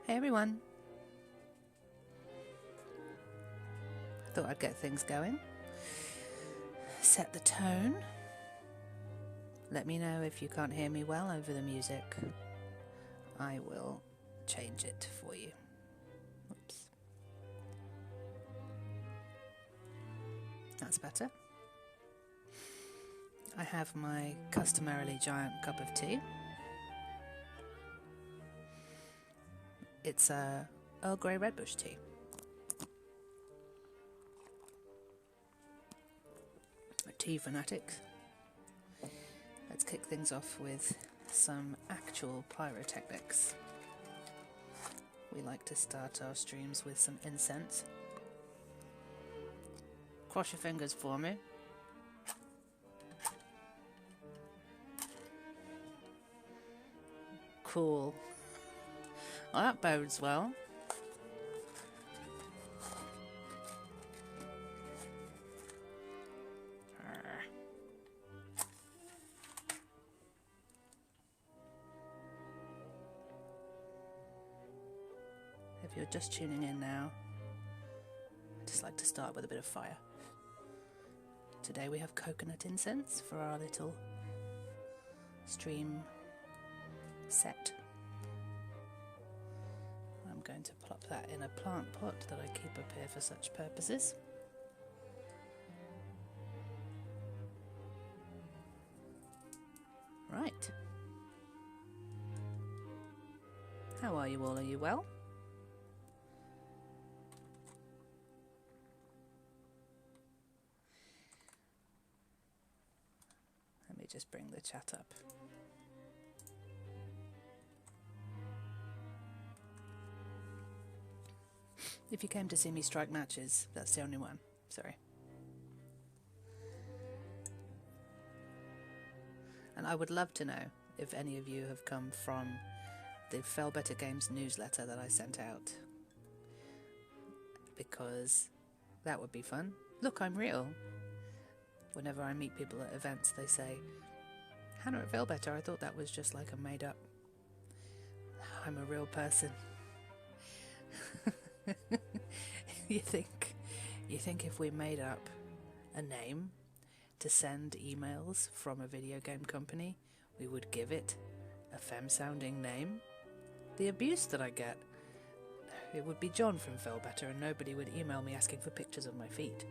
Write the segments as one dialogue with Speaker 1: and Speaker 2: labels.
Speaker 1: Hey everyone. Thought I'd get things going. Set the tone. Let me know if you can't hear me well over the music. I will change it for you. Oops. That's better. I have my customarily giant cup of tea. It's a Earl Grey Redbush tea. Tea fanatics. Let's kick things off with some actual pyrotechnics. We like to start our streams with some incense. Cross your fingers for me. Cool. Well, that bodes well. If you're just tuning in now, I'd just like to start with a bit of fire. Today we have coconut incense for our little stream set. I'm going to plop that in a plant pot that I keep up here for such purposes. Right. How are you all? Are you well? Let me just bring the chat up. If you came to see me strike matches, that's the only one. Sorry. And I would love to know if any of you have come from the Fell Better Games newsletter that I sent out. Because that would be fun. Look, I'm real. Whenever I meet people at events, they say, Hannah at Fell Better, I thought that was just like a made up. I'm a real person. You think if we made up a name to send emails from a video game company, we would give it a femme-sounding name? The abuse that I get. It would be John from Fell Better and nobody would email me asking for pictures of my feet.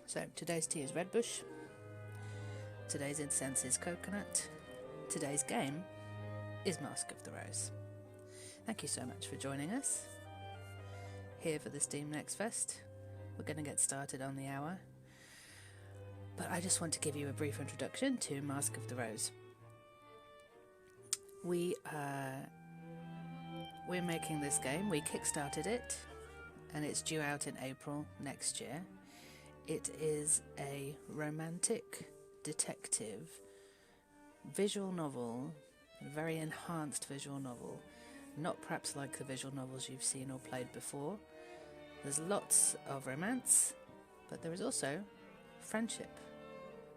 Speaker 1: So today's tea is Redbush. Today's incense is coconut. Today's game is Mask of the Rose. Thank you so much for joining us here for the Steam Next Fest. We're going to get started on the hour, but I just want to give you a brief introduction to Mask of the Rose. We're making this game. We kickstarted it, and it's due out in April next year. It is a romantic detective visual novel, a very enhanced visual novel. Not perhaps like the visual novels you've seen or played before. There's lots of romance, but there is also friendship.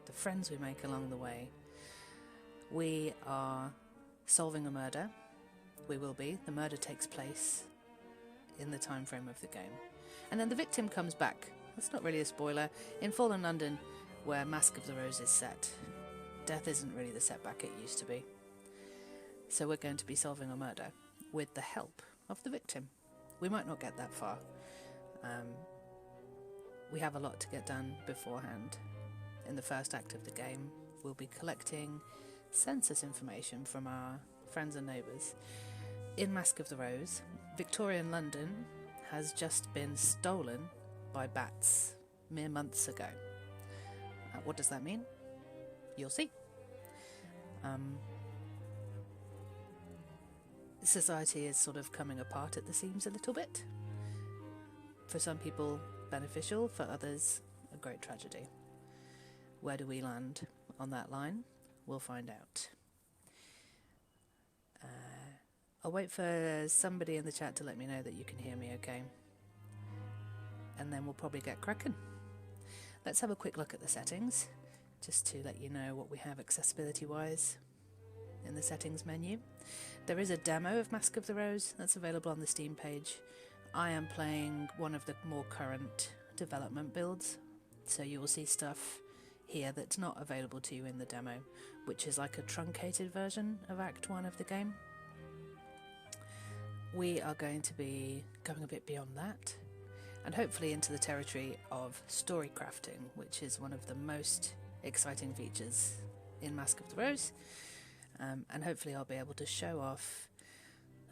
Speaker 1: The friends we make along the way. We are solving a murder. We will be. The murder takes place in the time frame of the game. And then the victim comes back. That's not really a spoiler. In Fallen London, where Mask of the Rose is set, death isn't really the setback it used to be. So we're going to be solving a murder with the help of the victim. We might not get that far. We have a lot to get done beforehand. In the first act of the game, we'll be collecting census information from our friends and neighbours. In Mask of the Rose, Victorian London has just been stolen by bats mere months ago. What does that mean? You'll see. Society is sort of coming apart at the seams a little bit. For some people, beneficial. For others, a great tragedy. Where do we land on that line? We'll find out. I'll wait for somebody in the chat to let me know that you can hear me okay. And then we'll probably get cracking. Let's have a quick look at the settings, just to let you know what we have accessibility-wise. in the settings menu. There is a demo of Mask of the Rose that's available on the Steam page. I am playing one of the more current development builds, so you will see stuff here that's not available to you in the demo, which is like a truncated version of Act 1 of the game. We are going to be going a bit beyond that, and hopefully into the territory of story crafting, which is one of the most exciting features in Mask of the Rose. And hopefully I'll be able to show off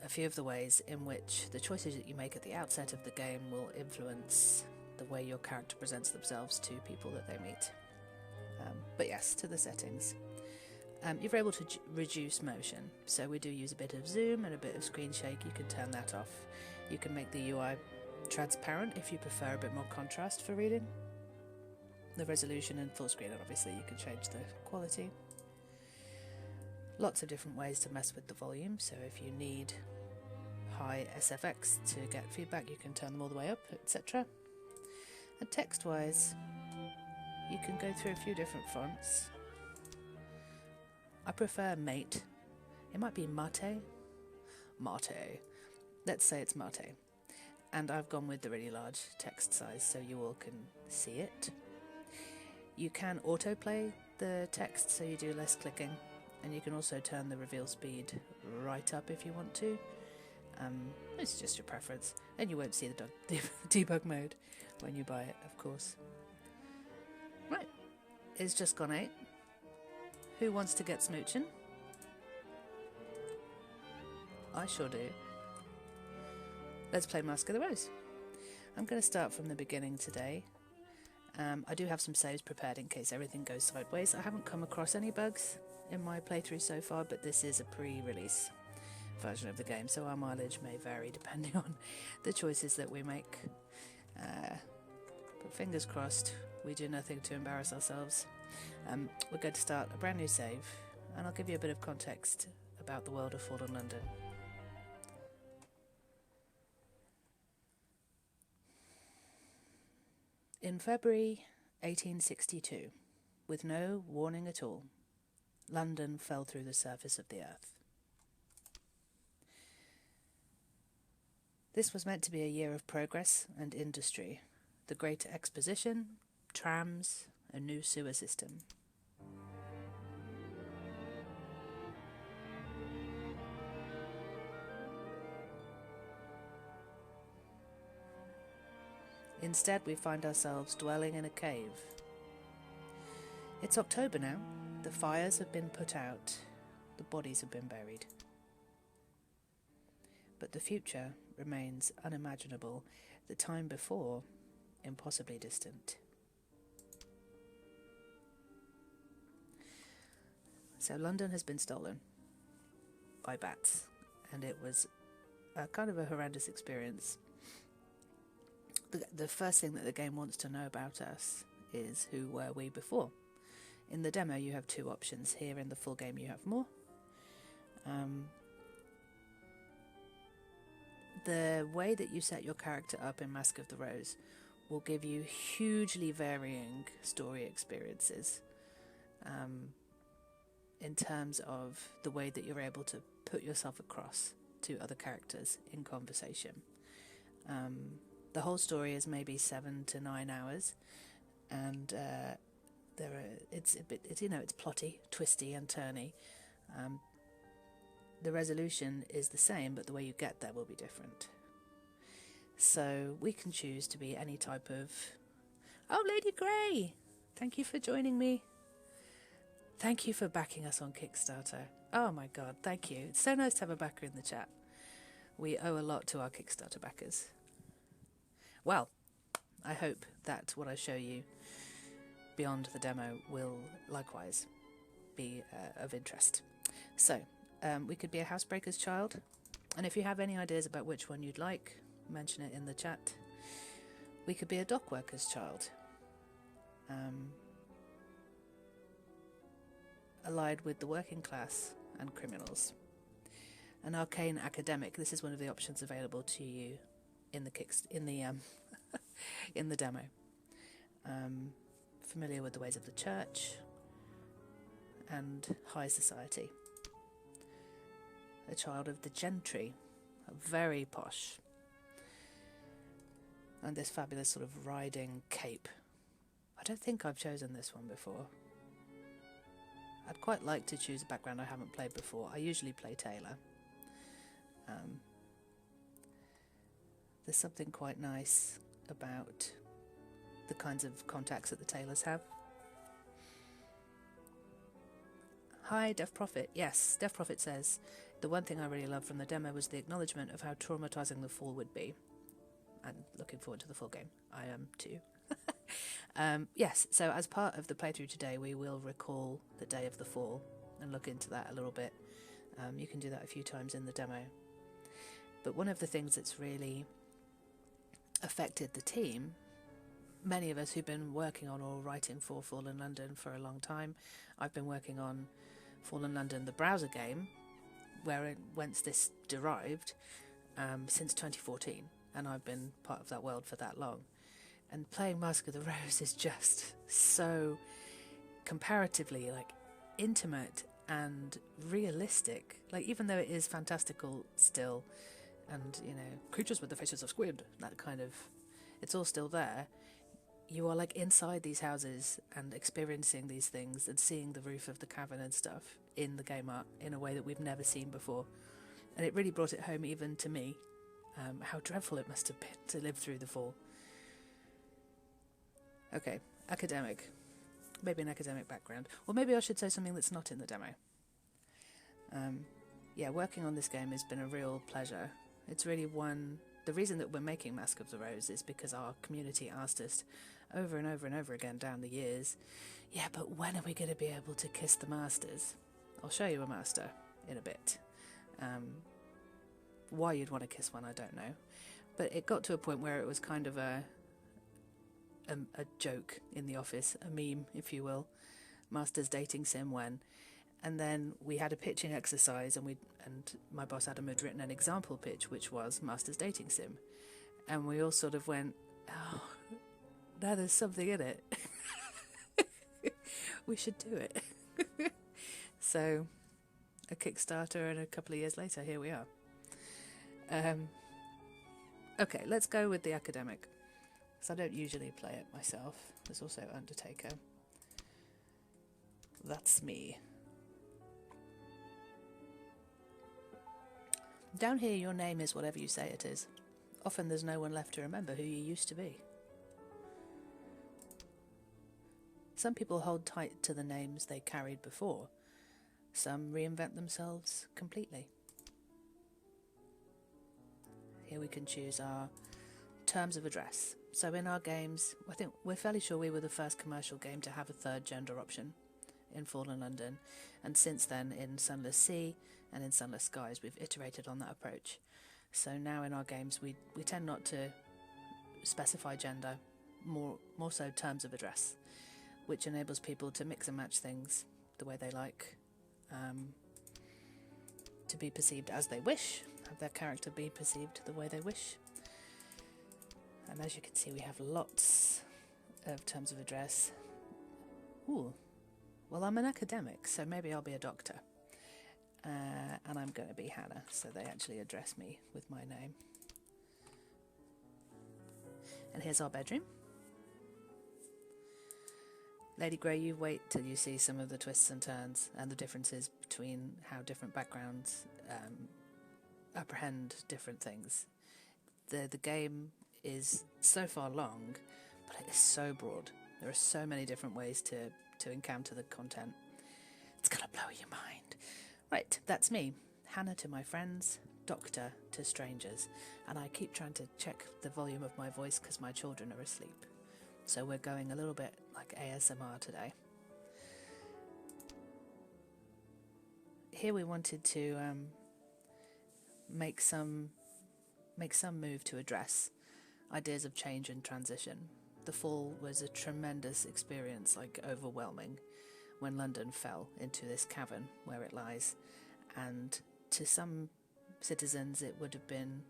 Speaker 1: a few of the ways in which the choices that you make at the outset of the game will influence the way your character presents themselves to people that they meet. But yes, to the settings. You're able to reduce motion, so we do use a bit of zoom and a bit of screen shake. You can turn that off. You can make the UI transparent if you prefer a bit more contrast for reading. The resolution and full screen, and obviously you can change the quality. Lots of different ways to mess with the volume, so if you need high SFX to get feedback, you can turn them all the way up, etc. And text-wise, you can go through a few different fonts. I prefer Mate. It might be Mate. Mate. Let's say it's Mate. And I've gone with the really large text size so you all can see it. You can autoplay the text so you do less clicking. And you can also turn the reveal speed right up if you want to. It's just your preference. And you won't see the debug mode when you buy it, of course. Right, it's just gone 8. Who wants to get smooching? I sure do. Let's play Mask of the Rose. I'm going to start from the beginning today. I do have some saves prepared in case everything goes sideways. I haven't come across any bugs in my playthrough so far, but this is a pre-release version of the game, so our mileage may vary depending on the choices that we make. But fingers crossed, we do nothing to embarrass ourselves. We're going to start a brand new save, and I'll give you a bit of context about the world of Fallen London. In February 1862, with no warning at all, London fell through the surface of the earth. This was meant to be a year of progress and industry, the Great Exposition, trams, a new sewer system. Instead, we find ourselves dwelling in a cave. It's October now. The fires have been put out, the bodies have been buried. But the future remains unimaginable, the time before impossibly distant. So London has been stolen by bats, and it was a kind of a horrendous experience. The first thing that the game wants to know about us is who were we before. In the demo you have 2 options. Here in the full game you have more. The way that you set your character up in Mask of the Rose will give you hugely varying story experiences in terms of the way that you're able to put yourself across to other characters in conversation. The whole story is maybe 7 to 9 hours, and it's plotty, twisty and turny. The resolution is the same, but the way you get there will be different. So we can choose to be any type of... Oh, Lady Grey! Thank you for joining me. Thank you for backing us on Kickstarter. Oh my god, thank you. It's so nice to have a backer in the chat. We owe a lot to our Kickstarter backers. Well, I hope that what I show you beyond the demo will likewise be of interest. So, we could be a housebreaker's child, and if you have any ideas about which one you'd like, mention it in the chat. We could be a dock worker's child, allied with the working class and criminals. An arcane academic. This is one of the options available to you in the in the demo. Familiar with the ways of the church and high society. a child of the gentry, very posh, and this fabulous sort of riding cape. I don't think I've chosen this one before. I'd quite like to choose a background I haven't played before. I usually play Taylor. There's something quite nice about the kinds of contacts that the Taylors have. Hi, Deaf Prophet. Yes, Deaf Prophet says, the one thing I really loved from the demo was the acknowledgement of how traumatising the fall would be. I'm looking forward to the full game. I am too. Yes, so as part of the playthrough today, we will recall the day of the fall and look into that a little bit. You can do that a few times in the demo. But one of the things that's really affected the team, many of us who've been working on or writing for Fallen London for a long time, I've been working on Fallen London, the browser game, whence this derived, since 2014, and I've been part of that world for that long. And playing Mask of the Rose is just so comparatively intimate and realistic. Even though it is fantastical still, and creatures with the faces of squid, that kind of, it's all still there. You are inside these houses and experiencing these things and seeing the roof of the cavern and stuff in the game art in a way that we've never seen before. And it really brought it home even to me, how dreadful it must have been to live through the fall. Okay, academic. Maybe an academic background. Or maybe I should say something that's not in the demo. Yeah, working on this game has been a real pleasure. It's really the reason that we're making Mask of the Rose is because our community asked us over and over and over again down the years, yeah, but when are we going to be able to kiss the masters? I'll show you a master in a bit. Why you'd want to kiss one, I don't know. But it got to a point where it was kind of a joke in the office, a meme, if you will. Master's dating sim when. And then we had a pitching exercise, and my boss Adam had written an example pitch, which was Master's dating sim. And we all sort of went, oh, now there's something in it. We should do it. So, a Kickstarter, and a couple of years later, here we are. Okay, let's go with the academic, because I don't usually play it myself. There's also Undertaker. That's me. Down here, your name is whatever you say it is. Often there's no one left to remember who you used to be. Some people hold tight to the names they carried before. Some reinvent themselves completely. Here we can choose our terms of address. So in our games, I think we're fairly sure we were the first commercial game to have a third gender option in Fallen London, and since then in Sunless Sea and in Sunless Skies we've iterated on that approach. So now in our games we tend not to specify gender, more so terms of address, which enables people to mix and match things the way they like, to be perceived as they wish, have their character be perceived the way they wish. And as you can see, we have lots of terms of address. Ooh, well, I'm an academic, so maybe I'll be a doctor. And I'm going to be Hannah, so they actually address me with my name. And here's our bedroom. Lady Grey, you wait till you see some of the twists and turns and the differences between how different backgrounds apprehend different things. The game is so far long, but it is so broad. There are so many different ways to encounter the content. It's gonna blow your mind. Right, that's me. Hannah to my friends, doctor to strangers. And I keep trying to check the volume of my voice because my children are asleep. So we're going a little bit like ASMR today. Here we wanted to make some move to address ideas of change and transition. The fall was a tremendous experience, overwhelming, when London fell into this cavern where it lies. And to some citizens it would have been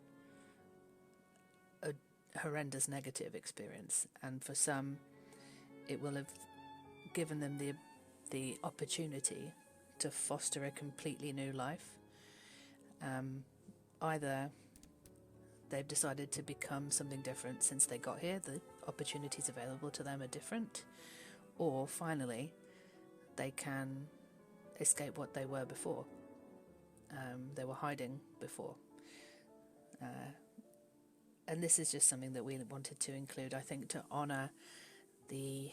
Speaker 1: a horrendous negative experience, and for some it will have given them the opportunity to foster a completely new life. Either they've decided to become something different since they got here, the opportunities available to them are different, or finally they can escape what they were before. They were hiding before. And this is just something that we wanted to include, I think, to honour the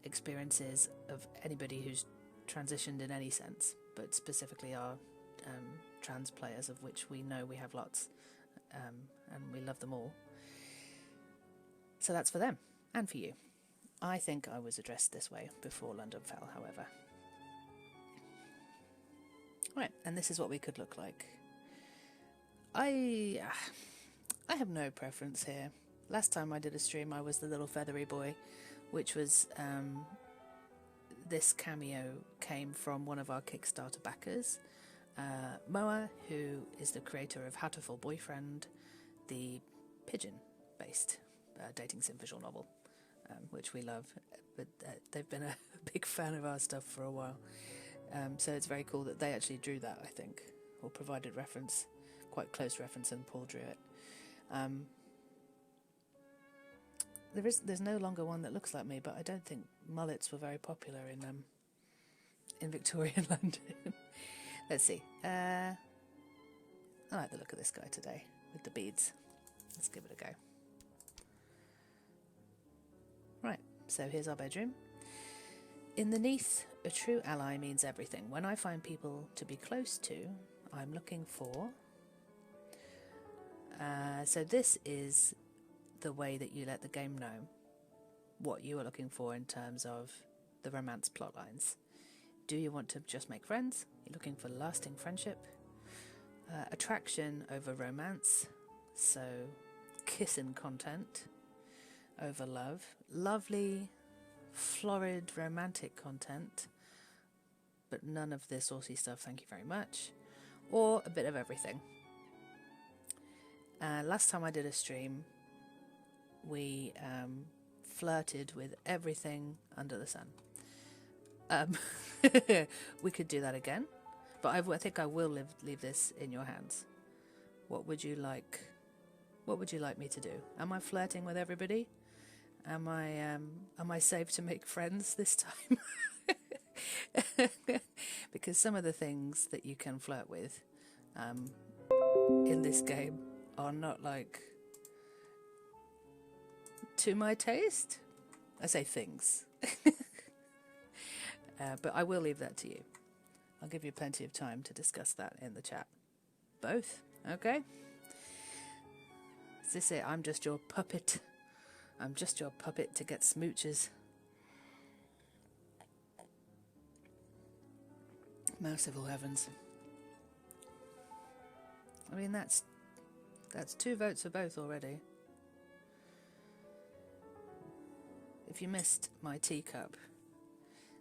Speaker 1: experiences of anybody who's transitioned in any sense, but specifically our trans players, of which we know we have lots, and we love them all. So that's for them, and for you. I think I was addressed this way before London fell, however. Right, and this is what we could look like. I have no preference here. Last time I did a stream, I was the little feathery boy, which was this cameo came from one of our Kickstarter backers, Moa, who is the creator of Hatterful Boyfriend, the pigeon-based dating sim visual novel, which we love. But they've been a big fan of our stuff for a while. So it's very cool that they actually drew that, I think, or provided reference, quite close reference, and Paul drew it. There's no longer one that looks like me, but I don't think mullets were very popular in Victorian London. Let's see. I like the look of this guy today with the beads. Let's give it a go. Right, so here's our bedroom. In the Neath, a true ally means everything. When I find people to be close to, I'm looking for... so this is the way that you let the game know what you are looking for in terms of the romance plot lines. Do you want to just make friends? You're looking for lasting friendship. Attraction over romance, so kissing content over love. Lovely, florid, romantic content, but none of this saucy stuff, thank you very much. Or a bit of everything. Last time I did a stream, we flirted with everything under the sun. We could do that again, but I think I will leave this in your hands. What would you like me to do? Am I flirting with everybody? Am I safe to make friends this time? Because some of the things that you can flirt with in this game are not like to my taste. I say things. But I will leave that to you. I'll give you plenty of time to discuss that in the chat. Both, okay? Is this it? I'm just your puppet. I'm just your puppet to get smooches. Merciful heavens. I mean, that's 2 votes for both already. If you missed my teacup,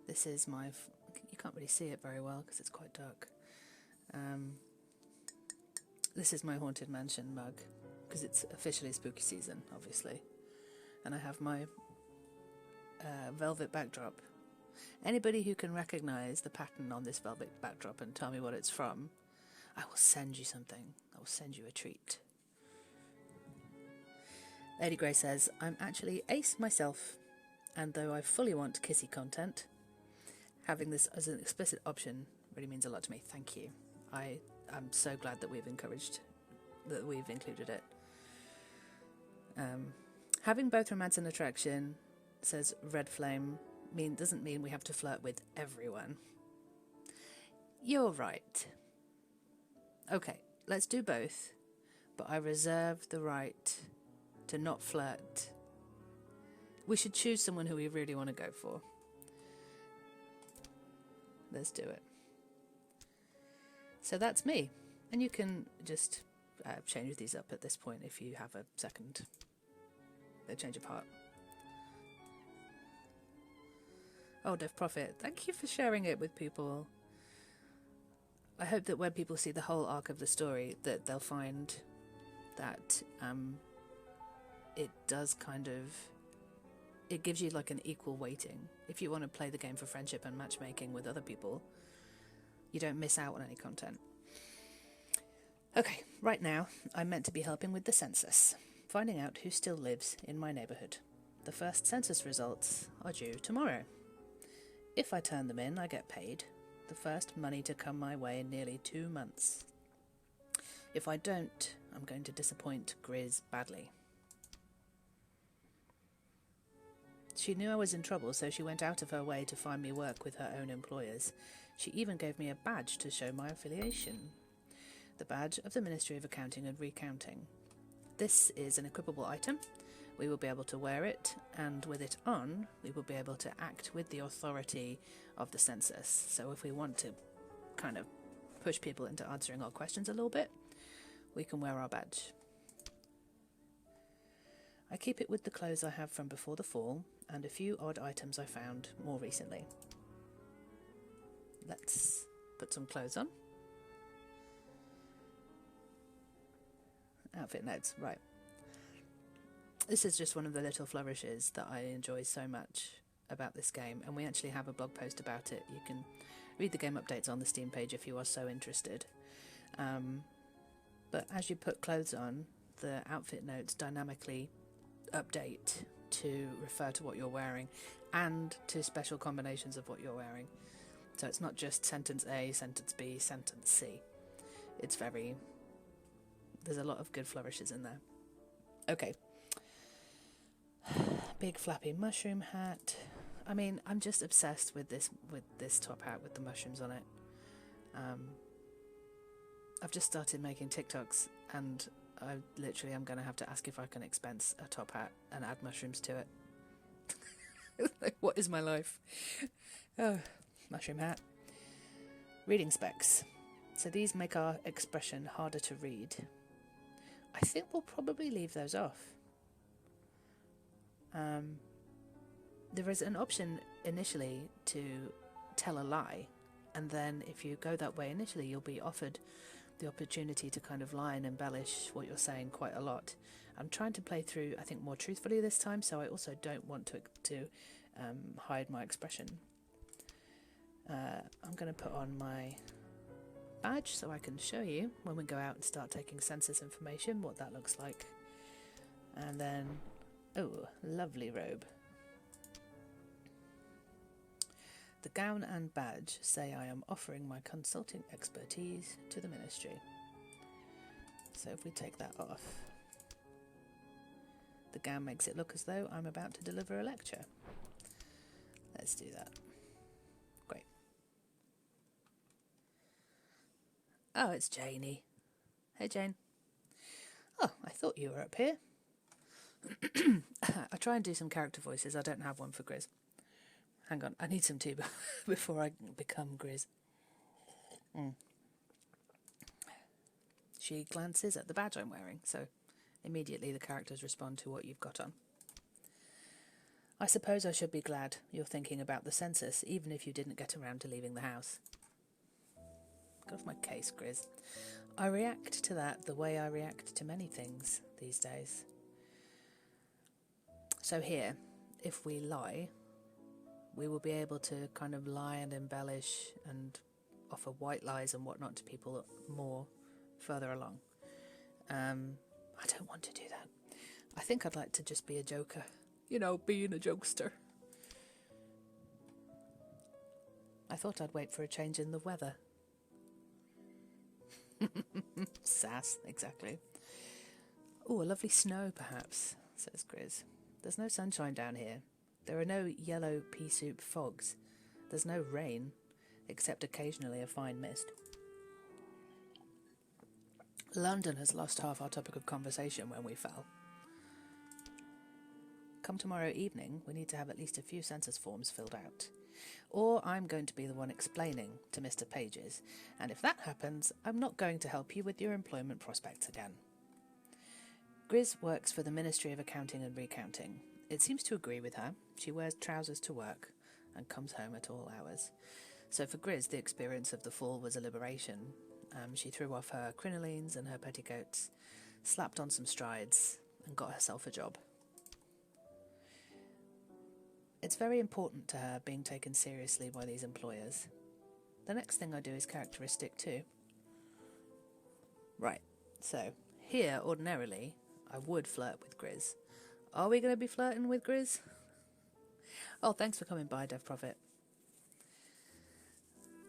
Speaker 1: this is my... you can't really see it very well because it's quite dark. This is my Haunted Mansion mug because it's officially spooky season, obviously. And I have my velvet backdrop. Anybody who can recognise the pattern on this velvet backdrop and tell me what it's from, I will send you something. I will send you a treat. Lady Grey says, I'm actually ace myself, and though I fully want kissy content, having this as an explicit option really means a lot to me. Thank you. I'm so glad that we've included it. Having both romance and attraction, says Red Flame, doesn't mean we have to flirt with everyone. You're right. Okay, let's do both, but I reserve the right to not flirt. We should choose someone who we really want to go for. Let's do it. So that's me. And you can just change these up at this point if you have a change of heart. Oh, Dev Prophet, thank you for sharing it with people. I hope that when people see the whole arc of the story, that they'll find that it does kind of... it gives you like an equal weighting. If you want to play the game for friendship and matchmaking with other people, you don't miss out on any content. Okay, right now I'm meant to be helping with the census, finding out who still lives in my neighbourhood. The first census results are due tomorrow. If I turn them in, I get paid. The first money to come my way in nearly 2 months. If I don't, I'm going to disappoint Grizz badly. She knew I was in trouble, so she went out of her way to find me work with her own employers. She even gave me a badge to show my affiliation. The badge of the Ministry of Accounting and Recounting. This is an equipable item. We will be able to wear it, and with it on, we will be able to act with the authority of the census. So if we want to kind of push people into answering our questions a little bit, we can wear our badge. I keep it with the clothes I have from before the fall, and a few odd items I found more recently. Let's put some clothes on. Outfit notes, right. This is just one of the little flourishes that I enjoy so much about this game, and we actually have a blog post about it. You can read the game updates on the Steam page if you are so interested. But as you put clothes on, the outfit notes dynamically update to refer to what you're wearing and to special combinations of what you're wearing. So it's not just sentence A, sentence B, sentence C. There's a lot of good flourishes in there. Okay. Big flappy mushroom hat. I mean, I'm just obsessed with this top hat with the mushrooms on it. I've just started making TikToks, and I literally am going to have to ask if I can expense a top hat and add mushrooms to it. Like, what is my life? Oh, mushroom hat. Reading specs. So these make our expression harder to read. I think we'll probably leave those off. There is an option initially to tell a lie, and then if you go that way initially, you'll be offered the opportunity to kind of lie and embellish what you're saying quite a lot. I'm trying to play through, I think, more truthfully this time, so I also don't want to hide my expression. I'm going to put on my badge so I can show you when we go out and start taking census information what that looks like. And then, oh, lovely robe. The gown and badge say I am offering my consulting expertise to the ministry. So if we take that off, the gown makes it look as though I'm about to deliver a lecture. Let's do that. Great. Oh, it's Janie. Hey, Jane. Oh, I thought you were up here. I try and do some character voices. I don't have one for Grizz. Hang on, I need some tea before I become Grizz. She glances at the badge I'm wearing, so immediately the characters respond to what you've got on. I suppose I should be glad you're thinking about the census, even if you didn't get around to leaving the house. Get off my case, Grizz. I react to that the way I react to many things these days. So here, if we lie, we will be able to kind of lie and embellish and offer white lies and whatnot to people more further along. I don't want to do that. I think I'd like to just be a joker. You know, being a jokester. I thought I'd wait for a change in the weather. Sass, exactly. Oh, a lovely snow, perhaps, says Grizz. There's no sunshine down here. There are no yellow pea soup fogs. There's no rain, except occasionally a fine mist. London has lost half our topic of conversation when we fell. Come tomorrow evening, we need to have at least a few census forms filled out. Or I'm going to be the one explaining to Mr. Pages, and if that happens, I'm not going to help you with your employment prospects again. Grizz works for the Ministry of Accounting and Recounting. It seems to agree with her. She wears trousers to work and comes home at all hours. So for Grizz, the experience of the fall was a liberation. She threw off her crinolines and her petticoats, slapped on some strides, and got herself a job. It's very important to her being taken seriously by these employers. The next thing I do is characteristic too. Right, so here, ordinarily, I would flirt with Grizz. Are we going to be flirting with Grizz? Oh, thanks for coming by, Dev Prophet.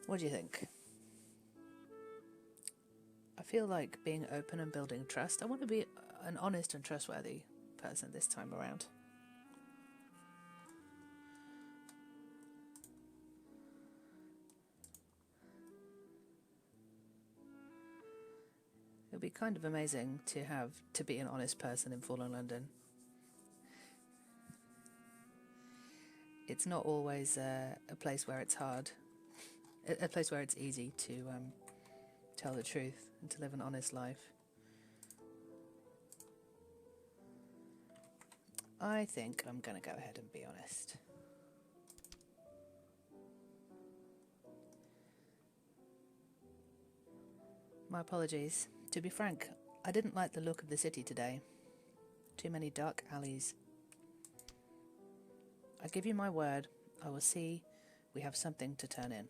Speaker 1: What do you think? I feel like being open and building trust. I want to be an honest and trustworthy person this time around. It would be kind of amazing to be an honest person in Fallen London. It's not always a place where it's hard, a place where it's easy to tell the truth and to live an honest life. I think I'm going to go ahead and be honest. My apologies. To be frank, I didn't like the look of the city today. Too many dark alleys. I give you my word, I will see we have something to turn in.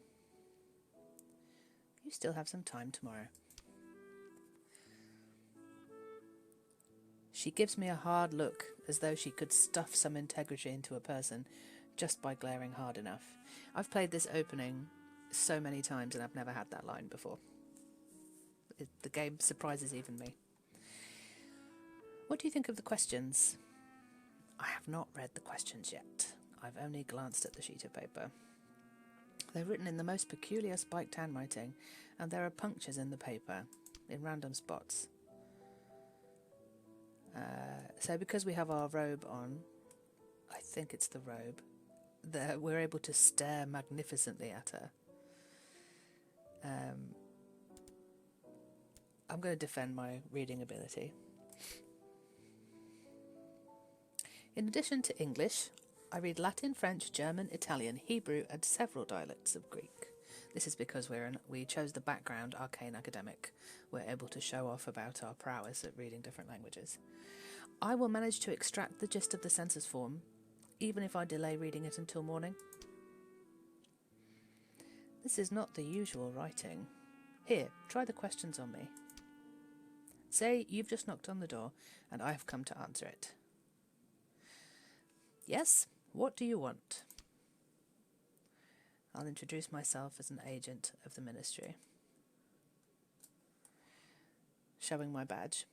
Speaker 1: You still have some time tomorrow. She gives me a hard look, as though she could stuff some integrity into a person just by glaring hard enough. I've played this opening so many times and I've never had that line before. The game surprises even me. What do you think of the questions? I have not read the questions yet. I've only glanced at the sheet of paper. They're written in the most peculiar spiked handwriting, and there are punctures in the paper, in random spots. So because we have our robe on, I think it's the robe, we're able to stare magnificently at her. I'm going to defend my reading ability. In addition to English, I read Latin, French, German, Italian, Hebrew, and several dialects of Greek. This is because we chose the background arcane academic. We're able to show off about our prowess at reading different languages. I will manage to extract the gist of the census form, even if I delay reading it until morning. This is not the usual writing. Here, try the questions on me. Say you've just knocked on the door, and I have come to answer it. Yes? What do you want? I'll introduce myself as an agent of the ministry. Showing my badge.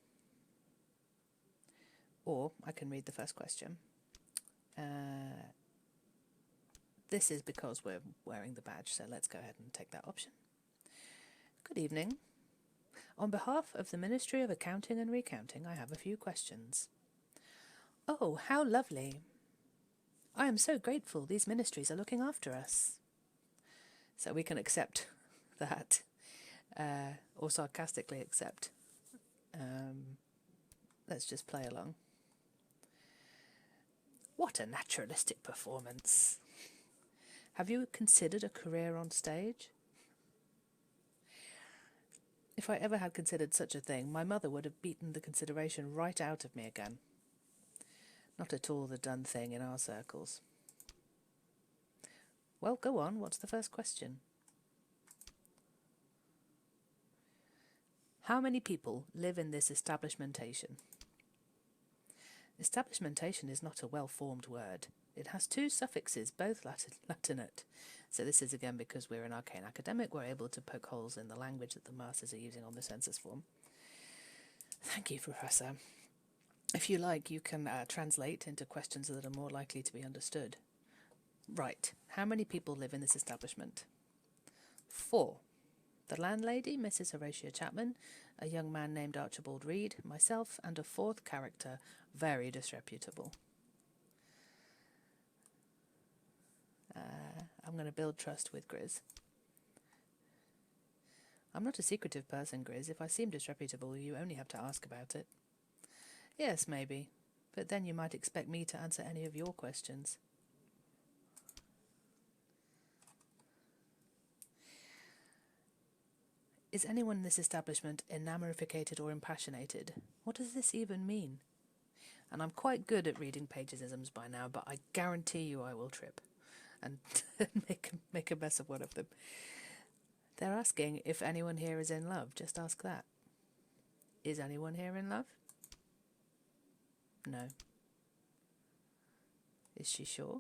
Speaker 1: Or I can read the first question. This is because we're wearing the badge, so let's go ahead and take that option. Good evening. On behalf of the Ministry of Accounting and Recounting, I have a few questions. Oh, how lovely. I am so grateful these ministries are looking after us. So we can accept that, or sarcastically accept. Let's just play along. What a naturalistic performance. Have you considered a career on stage? If I ever had considered such a thing, my mother would have beaten the consideration right out of me again. Not at all the done thing in our circles. Well, go on. What's the first question? How many people live in this establishmentation? Establishmentation is not a well-formed word. It has two suffixes, both Latinate. So this is again because we're an arcane academic, we're able to poke holes in the language that the masters are using on the census form. Thank you, Professor. If you like, you can translate into questions that are more likely to be understood. Right. How many people live in this establishment? 4. The landlady, Mrs. Horatio Chapman, a young man named Archibald Reed, myself, and a 4th character, very disreputable. I'm going to build trust with Grizz. I'm not a secretive person, Grizz. If I seem disreputable, you only have to ask about it. Yes, maybe. But then you might expect me to answer any of your questions. Is anyone in this establishment enamorificated or impassionated? What does this even mean? And I'm quite good at reading pages-isms by now, but I guarantee you I will trip and make a mess of one of them. They're asking if anyone here is in love. Just ask that. Is anyone here in love? No. Is she sure?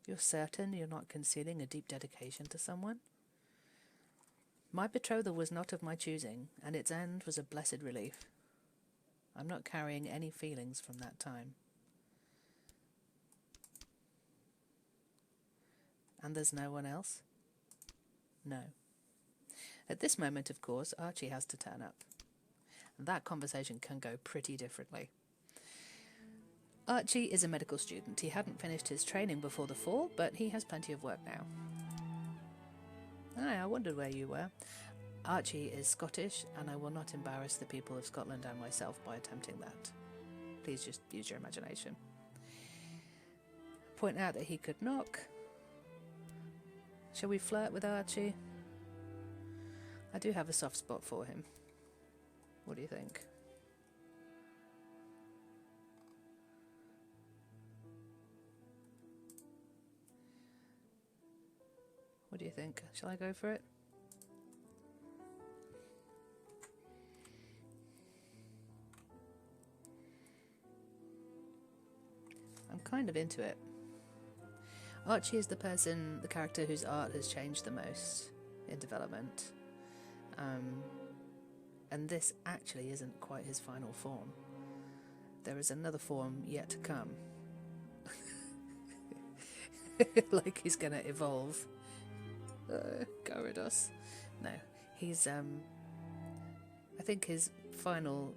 Speaker 1: You're certain you're not concealing a deep dedication to someone? My betrothal was not of my choosing, and its end was a blessed relief. I'm not carrying any feelings from that time. And there's no one else? No. At this moment, of course, Archie has to turn up. And that conversation can go pretty differently. Archie is a medical student. He hadn't finished his training before the fall, but he has plenty of work now. I wondered where you were. Archie is Scottish, and I will not embarrass the people of Scotland and myself by attempting that. Please just use your imagination. Point out that he could knock. Shall we flirt with Archie? I do have a soft spot for him. What do you think? What do you think? Shall I go for it? I'm kind of into it. Archie is the character whose art has changed the most in development. And this actually isn't quite his final form. There is another form yet to come. Like he's going to evolve. Gyarados. No, he's I think his final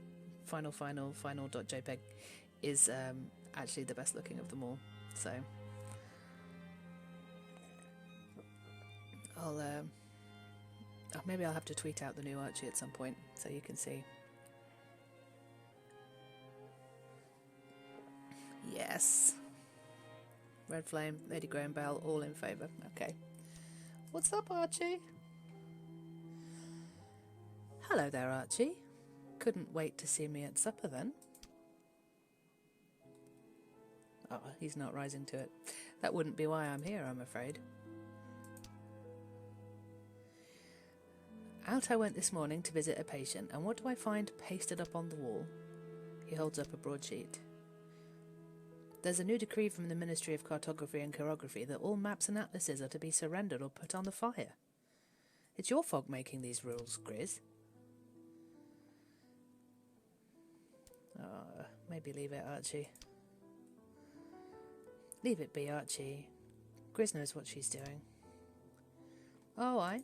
Speaker 1: .jpg is actually the best looking of them all. So maybe I'll have to tweet out the new Archie at some point so you can see. Yes. Red Flame, Lady Graham Bell, all in favour. Okay. What's up, Archie? Hello there, Archie. Couldn't wait to see me at supper then. Oh, he's not rising to it. That wouldn't be why I'm here, I'm afraid. Out I went this morning to visit a patient, and what do I find pasted up on the wall? He holds up a broadsheet. There's a new decree from the Ministry of Cartography and Chirography that all maps and atlases are to be surrendered or put on the fire. It's your fog making these rules, Grizz. Maybe leave it, Archie. Leave it be, Archie. Grizz knows what she's doing. Oh, aye.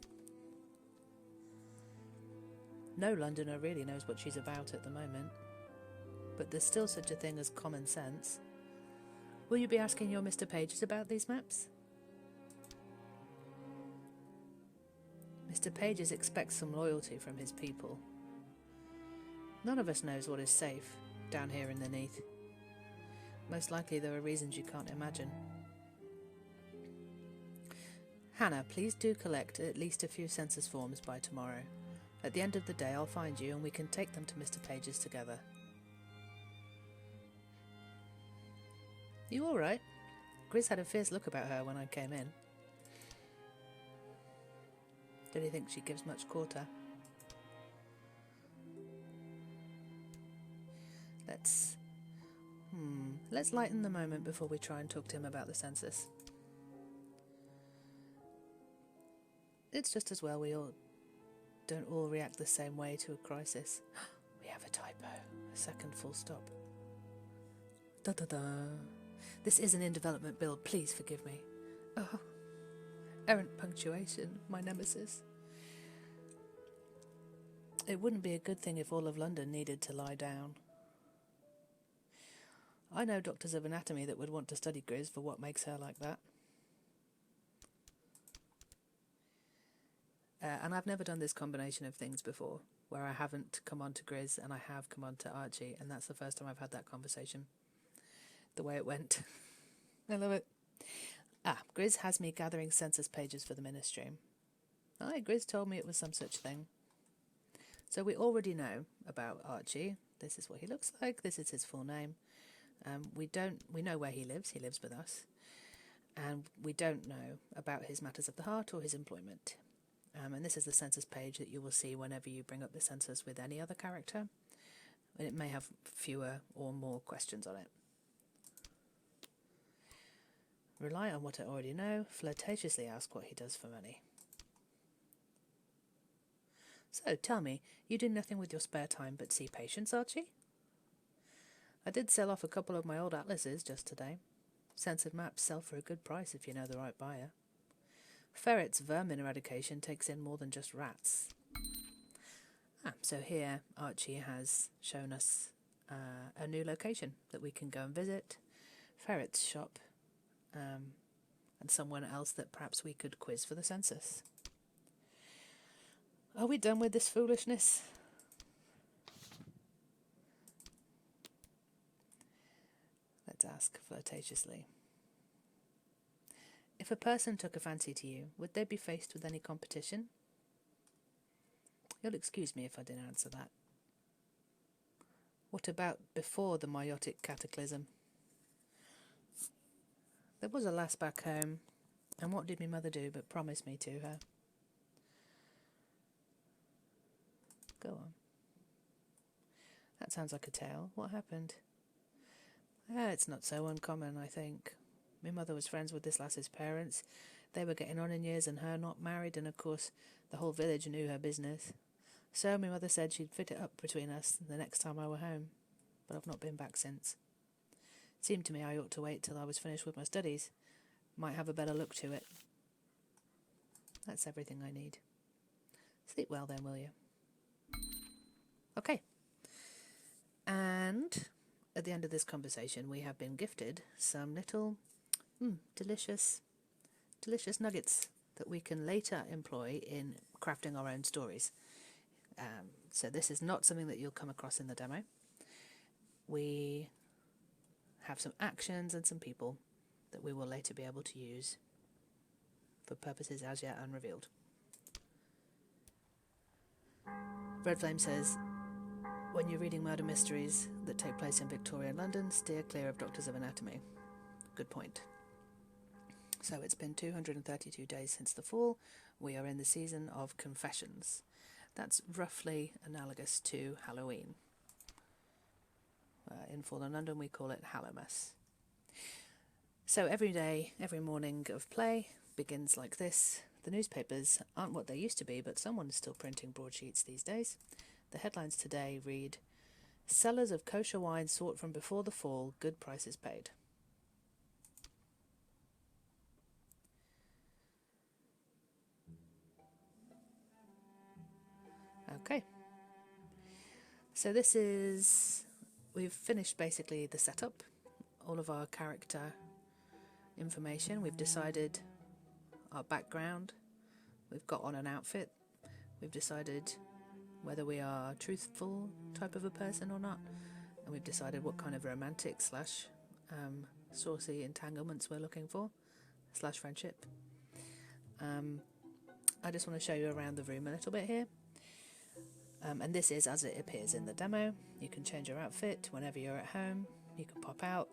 Speaker 1: No Londoner really knows what she's about at the moment. But there's still such a thing as common sense. Will you be asking your Mr. Pages about these maps? Mr. Pages expects some loyalty from his people. None of us knows what is safe down here in the Neath. Most likely there are reasons you can't imagine. Hannah, please do collect at least a few census forms by tomorrow. At the end of the day I'll find you and we can take them to Mr. Pages together. You alright? Grizz had a fierce look about her when I came in. Did he think she gives much quarter? Let's lighten the moment before we try and talk to him about the census. It's just as well we don't all react the same way to a crisis. We have a typo. A second full stop. Da-da-da. This is an in-development build. Please forgive me. Oh. Errant punctuation, my nemesis. It wouldn't be a good thing if all of London needed to lie down. I know doctors of anatomy that would want to study Grizz for what makes her like that. And I've never done this combination of things before, where I haven't come on to Grizz and I have come on to Archie, and that's the first time I've had that conversation. The way it went. I love it. Grizz has me gathering census pages for the ministry. Aye, Grizz told me it was some such thing. So we already know about Archie. This is what he looks like. This is his full name. We know where he lives. He lives with us. And we don't know about his matters of the heart or his employment. And this is the census page that you will see whenever you bring up the census with any other character. It may have fewer or more questions on it. Rely on what I already know. Flirtatiously ask what he does for money. So, tell me, you do nothing with your spare time but see patients, Archie? I did sell off a couple of my old atlases just today. Censored maps sell for a good price if you know the right buyer. Ferret's vermin eradication takes in more than just rats. So here Archie has shown us a new location that we can go and visit. Ferret's shop, and someone else that perhaps we could quiz for the census. Are we done with this foolishness? Let's ask flirtatiously. If a person took a fancy to you, would they be faced with any competition? You'll excuse me if I didn't answer that. What about before the meiotic cataclysm? There was a lass back home, and what did my mother do but promise me to her? Go on. That sounds like a tale. What happened? It's not so uncommon, I think. My mother was friends with this lass's parents. They were getting on in years and her not married, and of course the whole village knew her business. So my mother said she'd fit it up between us the next time I were home, but I've not been back since. It seemed to me I ought to wait till I was finished with my studies. Might have a better look to it. That's everything I need. Sleep well then, will you? Okay. And at the end of this conversation, we have been gifted some little delicious nuggets that we can later employ in crafting our own stories. So this is not something that you'll come across in the demo. We have some actions and some people that we will later be able to use for purposes as yet unrevealed. Red Flame says, when you're reading murder mysteries that take place in Victorian London, steer clear of Doctors of Anatomy. Good point. So it's been 232 days since the fall. We are in the season of confessions. That's roughly analogous to Halloween. In Fallen London we call it Hallowmas. So every day, every morning of play begins like this. The newspapers aren't what they used to be, but someone is still printing broadsheets these days. The headlines today read, Sellers of kosher wine sought from before the fall, good prices paid. Okay. So we've finished basically the setup, all of our character information. We've decided our background. We've got on an outfit. We've decided whether we are truthful type of a person or not. And we've decided what kind of romantic / saucy entanglements we're looking for / friendship. I just want to show you around the room a little bit here. And this is as it appears in the demo. You can change your outfit whenever you're at home. You can pop out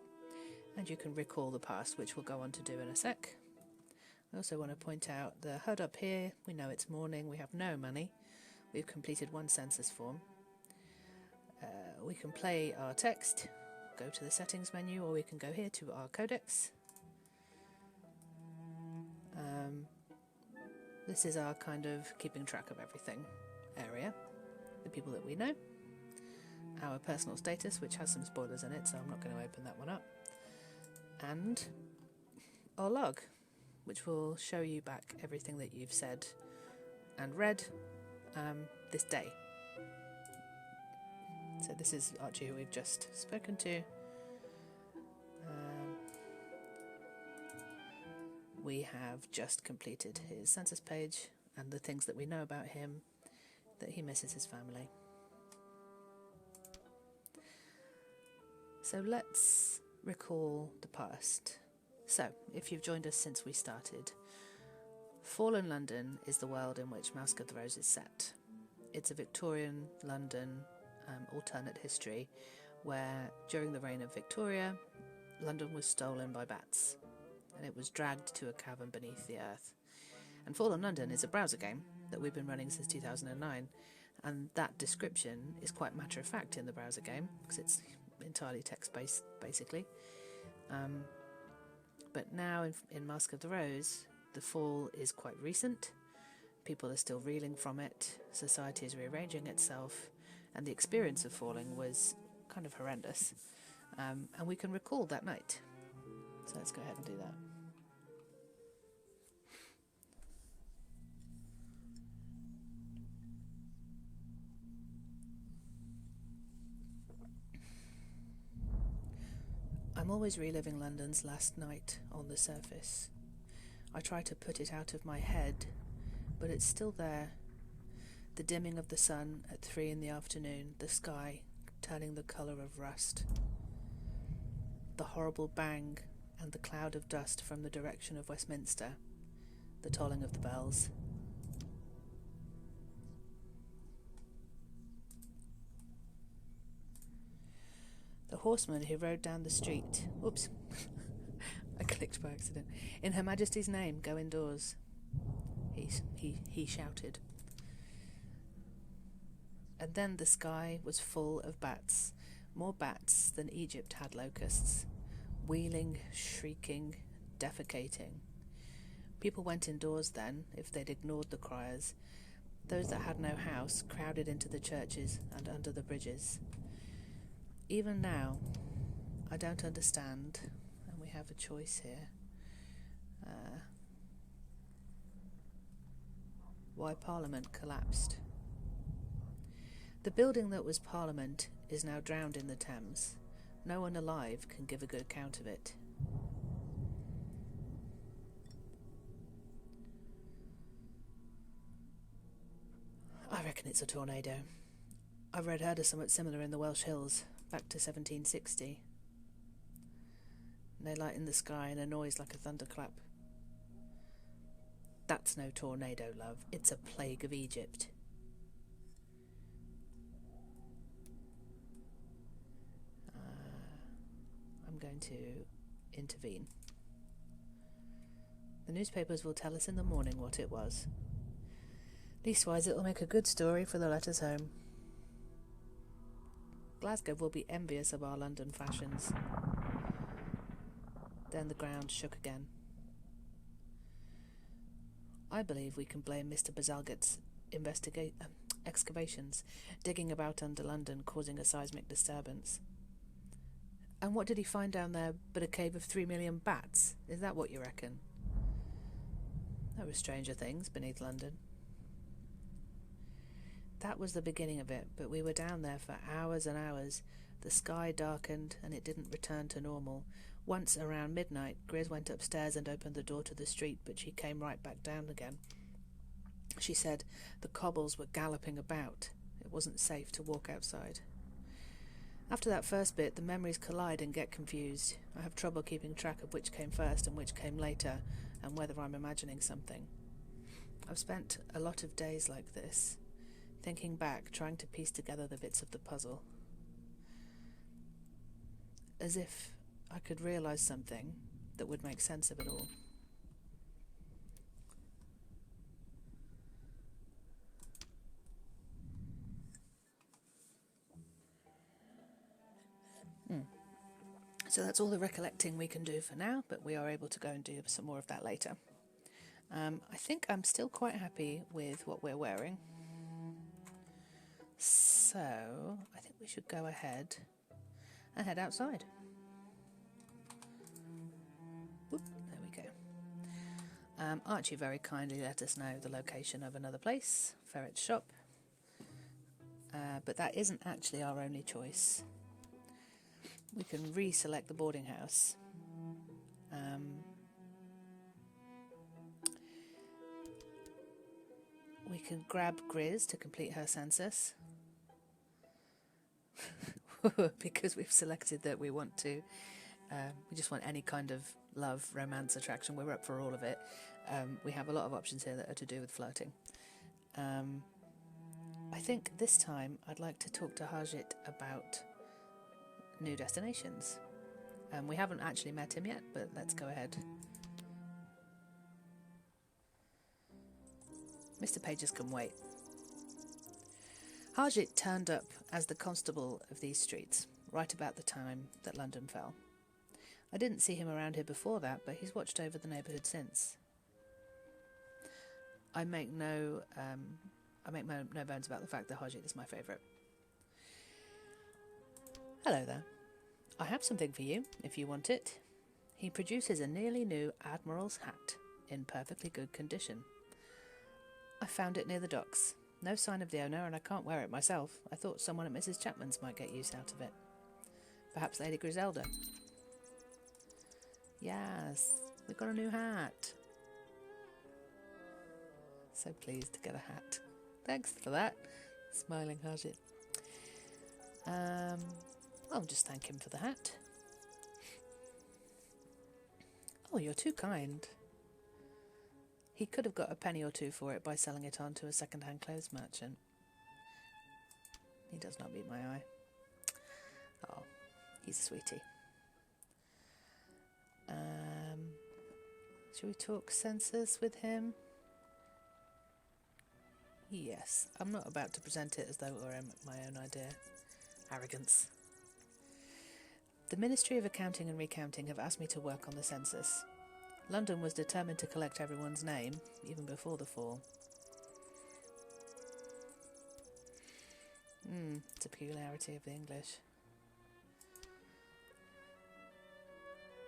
Speaker 1: and you can recall the past, which we'll go on to do in a sec. I also want to point out the HUD up here. We know it's morning. We have no money. We've completed one census form. We can play our text, go to the settings menu, or we can go here to our codex. This is our kind of keeping track of everything area. The people that we know. Our personal status, which has some spoilers in it, so I'm not going to open that one up. And our log, which will show you back everything that you've said and read this day. So this is Archie, who we've just spoken to. We have just completed his census page and the things that we know about him, that he misses his family. So let's recall the past. So, if you've joined us since we started, Fallen London is the world in which Mask of the Rose is set. It's a Victorian London alternate history where, during the reign of Victoria, London was stolen by bats, and it was dragged to a cavern beneath the earth. And Fallen London is a browser game, that we've been running since 2009, and that description is quite matter-of-fact in the browser game because it's entirely text-based, basically. But now in Mask of the Rose, the fall is quite recent. People are still reeling from it. Society is rearranging itself, and the experience of falling was kind of horrendous. And we can recall that night. So let's go ahead and do that. I'm always reliving London's last night on the surface. I try to put it out of my head, but it's still there. The dimming of the sun at 3 in the afternoon, the sky turning the colour of rust. The horrible bang and the cloud of dust from the direction of Westminster, the tolling of the bells. The horseman who rode down the street, oops, I clicked by accident, in Her Majesty's name, go indoors, he shouted. And then the sky was full of bats, more bats than Egypt had locusts, wheeling, shrieking, defecating. People went indoors then, if they'd ignored the criers. Those that had no house crowded into the churches and under the bridges. Even now, I don't understand, and we have a choice here, why Parliament collapsed. The building that was Parliament is now drowned in the Thames. No one alive can give a good account of it. I reckon it's a tornado. I've heard of something similar in the Welsh Hills, back to 1760. No light in the sky and a noise like a thunderclap. That's no tornado, love. It's a plague of Egypt. I'm going to intervene. The newspapers will tell us in the morning what it was. Leastwise, it'll make a good story for the letters home. Glasgow will be envious of our London fashions. Then the ground shook again. I believe we can blame Mr. Bazalgette's excavations, digging about under London, causing a seismic disturbance. And what did he find down there but a cave of 3 million bats? Is that what you reckon? There were stranger things beneath London. That was the beginning of it, but we were down there for hours and hours. The sky darkened and it didn't return to normal. Once around midnight, Grizz went upstairs and opened the door to the street, but she came right back down again. She said the cobbles were galloping about. It wasn't safe to walk outside. After that first bit, the memories collide and get confused. I have trouble keeping track of which came first and which came later, and whether I'm imagining something. I've spent a lot of days like this, thinking back, trying to piece together the bits of the puzzle. As if I could realise something that would make sense of it all. So that's all the recollecting we can do for now, but we are able to go and do some more of that later. I think I'm still quite happy with what we're wearing. So I think we should go ahead and head outside. Whoop, there we go. Archie very kindly let us know the location of another place, Ferret's shop. But that isn't actually our only choice. We can reselect the boarding house. We can grab Grizz to complete her census. Because we've selected that we want to. We just want any kind of love, romance, attraction. We're up for all of it. We have a lot of options here that are to do with flirting. I think this time I'd like to talk to Harjit about new destinations. We haven't actually met him yet, but let's go ahead. Mr. Pages can wait. Harjit turned up as the constable of these streets, right about the time that London fell. I didn't see him around here before that, but he's watched over the neighbourhood since. I make no bones about the fact that Harjit is my favourite. Hello there. I have something for you, if you want it. He produces a nearly new Admiral's hat, in perfectly good condition. I found it near the docks. No sign of the owner, and I can't wear it myself. I thought someone at Mrs. Chapman's might get use out of it. Perhaps Lady Griselda. Yes, we've got a new hat. So pleased to get a hat. Thanks for that, smiling Harjit. I'll just thank him for the hat. Oh, you're too kind. He could have got a penny or two for it by selling it on to a second-hand clothes merchant. He does not meet my eye. Oh, he's a sweetie. Shall we talk census with him? Yes, I'm not about to present it as though it were my own idea. Arrogance. The Ministry of Accounting and Recounting have asked me to work on the census. London was determined to collect everyone's name, even before the fall. It's a peculiarity of the English.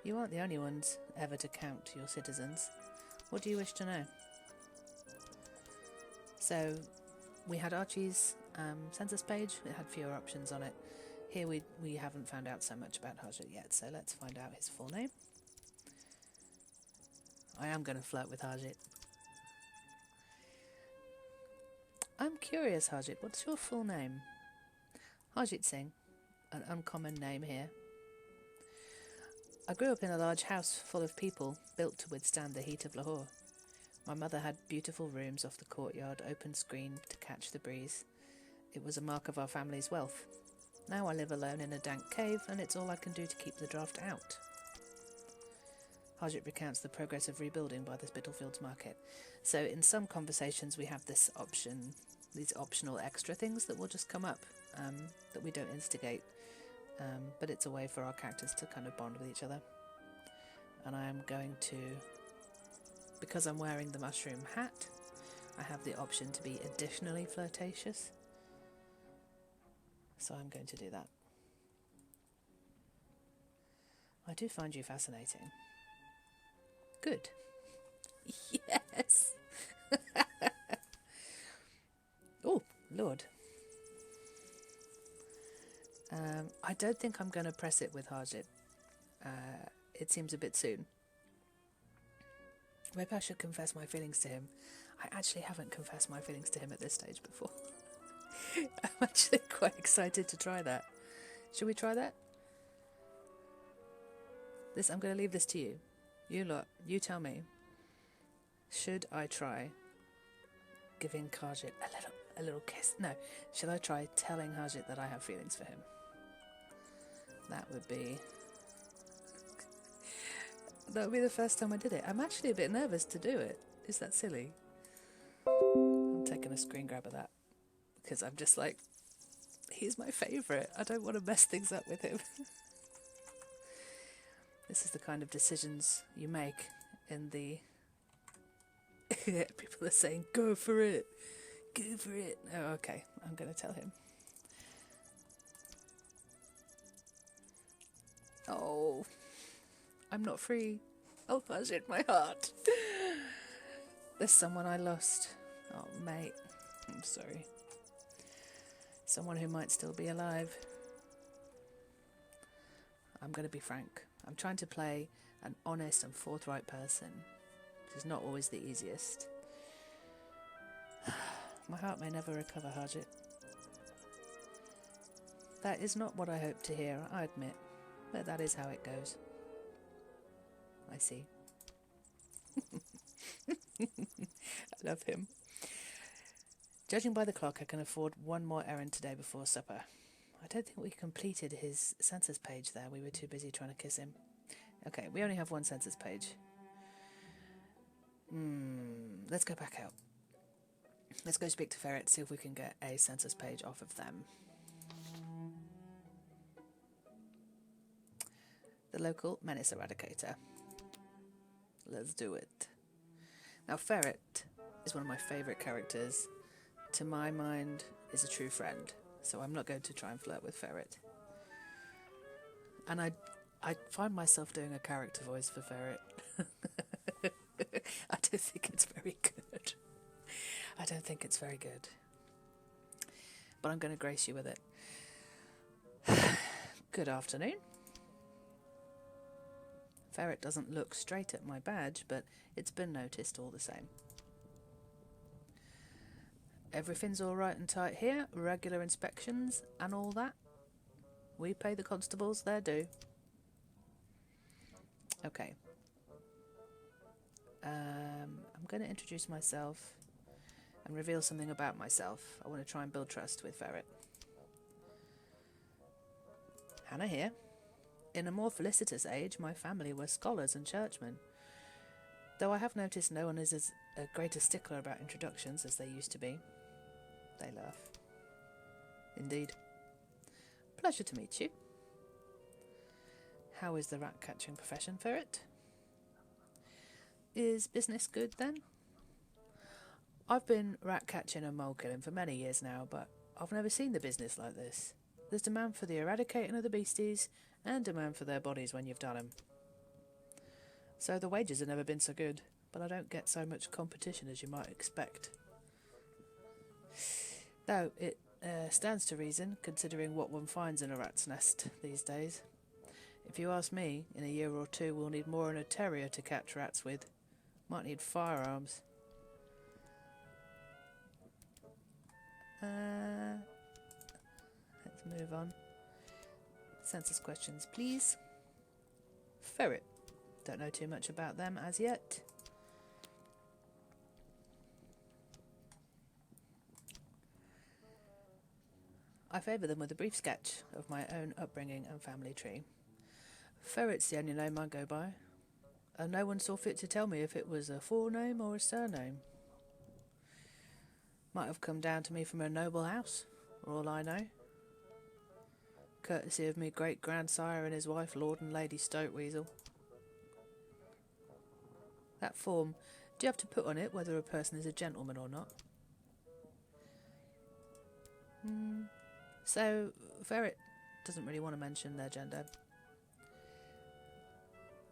Speaker 1: You aren't the only ones ever to count your citizens. What do you wish to know? So, we had Archie's census page. It had fewer options on it. Here we haven't found out so much about Harjit yet, so let's find out his full name. I am going to flirt with Harjit. I'm curious, Harjit, what's your full name? Harjit Singh, an uncommon name here. I grew up in a large house full of people, built to withstand the heat of Lahore. My mother had beautiful rooms off the courtyard, open screened to catch the breeze. It was a mark of our family's wealth. Now I live alone in a dank cave, and it's all I can do to keep the draft out. Harjit recounts the progress of rebuilding by the Spitalfields market. So in some conversations we have this option, these optional extra things that will just come up, that we don't instigate. But it's a way for our characters to kind of bond with each other. And I am going to, because I'm wearing the mushroom hat, I have the option to be additionally flirtatious. So I'm going to do that. I do find you fascinating. Good. Yes. Oh, Lord. I don't think I'm going to press it with Harjit. It seems a bit soon. Maybe I should confess my feelings to him. I actually haven't confessed my feelings to him at this stage before. I'm actually quite excited to try that. Should we try that? I'm going to leave this to you. You lot, you tell me. Should I try giving Harjit a little kiss? No. Should I try telling Harjit that I have feelings for him? That would be the first time I did it. I'm actually a bit nervous to do it. Is that silly? I'm taking a screen grab of that because I'm just like, he's my favourite. I don't want to mess things up with him. This is the kind of decisions you make in the... People are saying, go for it. Go for it. Oh, okay. I'm going to tell him. Oh, I'm not free. Oh, Harjit, my heart. There's someone I lost. Oh, mate. I'm sorry. Someone who might still be alive. I'm going to be frank. I'm trying to play an honest and forthright person, which is not always the easiest. My heart may never recover, Harjit. That is not what I hoped to hear, I admit, but that is how it goes. I see. I love him. Judging by the clock, I can afford one more errand today before supper. I don't think we completed his census page there. We were too busy trying to kiss him. Okay, we only have one census page. Let's go back out. Let's go speak to Ferret, see if we can get a census page off of them. The local menace eradicator. Let's do it. Now, Ferret is one of my favourite characters. To my mind, is a true friend. So I'm not going to try and flirt with Ferret. And I find myself doing a character voice for Ferret. I don't think it's very good. I don't think it's very good. But I'm going to grace you with it. Good afternoon. Ferret doesn't look straight at my badge, but it's been noticed all the same. Everything's all right and tight here, regular inspections and all that. We pay the constables their due. Okay. I'm going to introduce myself and reveal something about myself. I want to try and build trust with Ferret. Hannah here. In a more felicitous age, my family were scholars and churchmen. Though I have noticed no one is as a greater stickler about introductions as they used to be. They laugh. Indeed. Pleasure to meet you. How is the rat-catching profession, Ferret? Is business good, then? I've been rat-catching and mole-killing for many years now, but I've never seen the business like this. There's demand for the eradicating of the beasties, and demand for their bodies when you've done them. So the wages have never been so good, but I don't get so much competition as you might expect. Though it stands to reason, considering what one finds in a rat's nest these days. If you ask me, in a year or two we'll need more than a terrier to catch rats with. Might need firearms. Let's move on. Census questions, please. Ferret. Don't know too much about them as yet. I favour them with a brief sketch of my own upbringing and family tree. Ferret's the only name I go by, and no one saw fit to tell me if it was a forename or a surname. Might have come down to me from a noble house, for all I know. Courtesy of me great-grandsire and his wife, Lord and Lady Stokeweasel. That form, do you have to put on it whether a person is a gentleman or not? So, Ferret doesn't really want to mention their gender.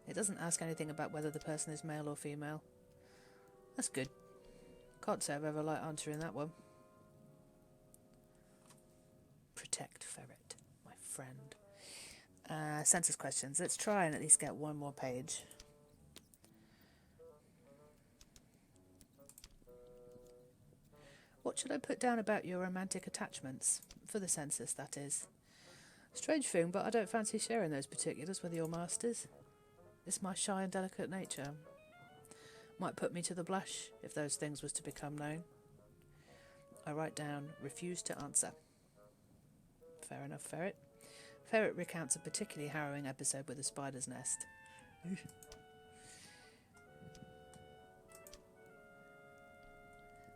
Speaker 1: It doesn't ask anything about whether the person is male or female. That's good. Can't say I've ever liked answering that one. Protect Ferret, my friend. Census questions. Let's try and at least get one more page. What should I put down about your romantic attachments? For the census, that is. Strange thing, but I don't fancy sharing those particulars with your masters. It's my shy and delicate nature. Might put me to the blush if those things was to become known. I write down, refuse to answer. Fair enough, Ferret. Ferret recounts a particularly harrowing episode with a spider's nest.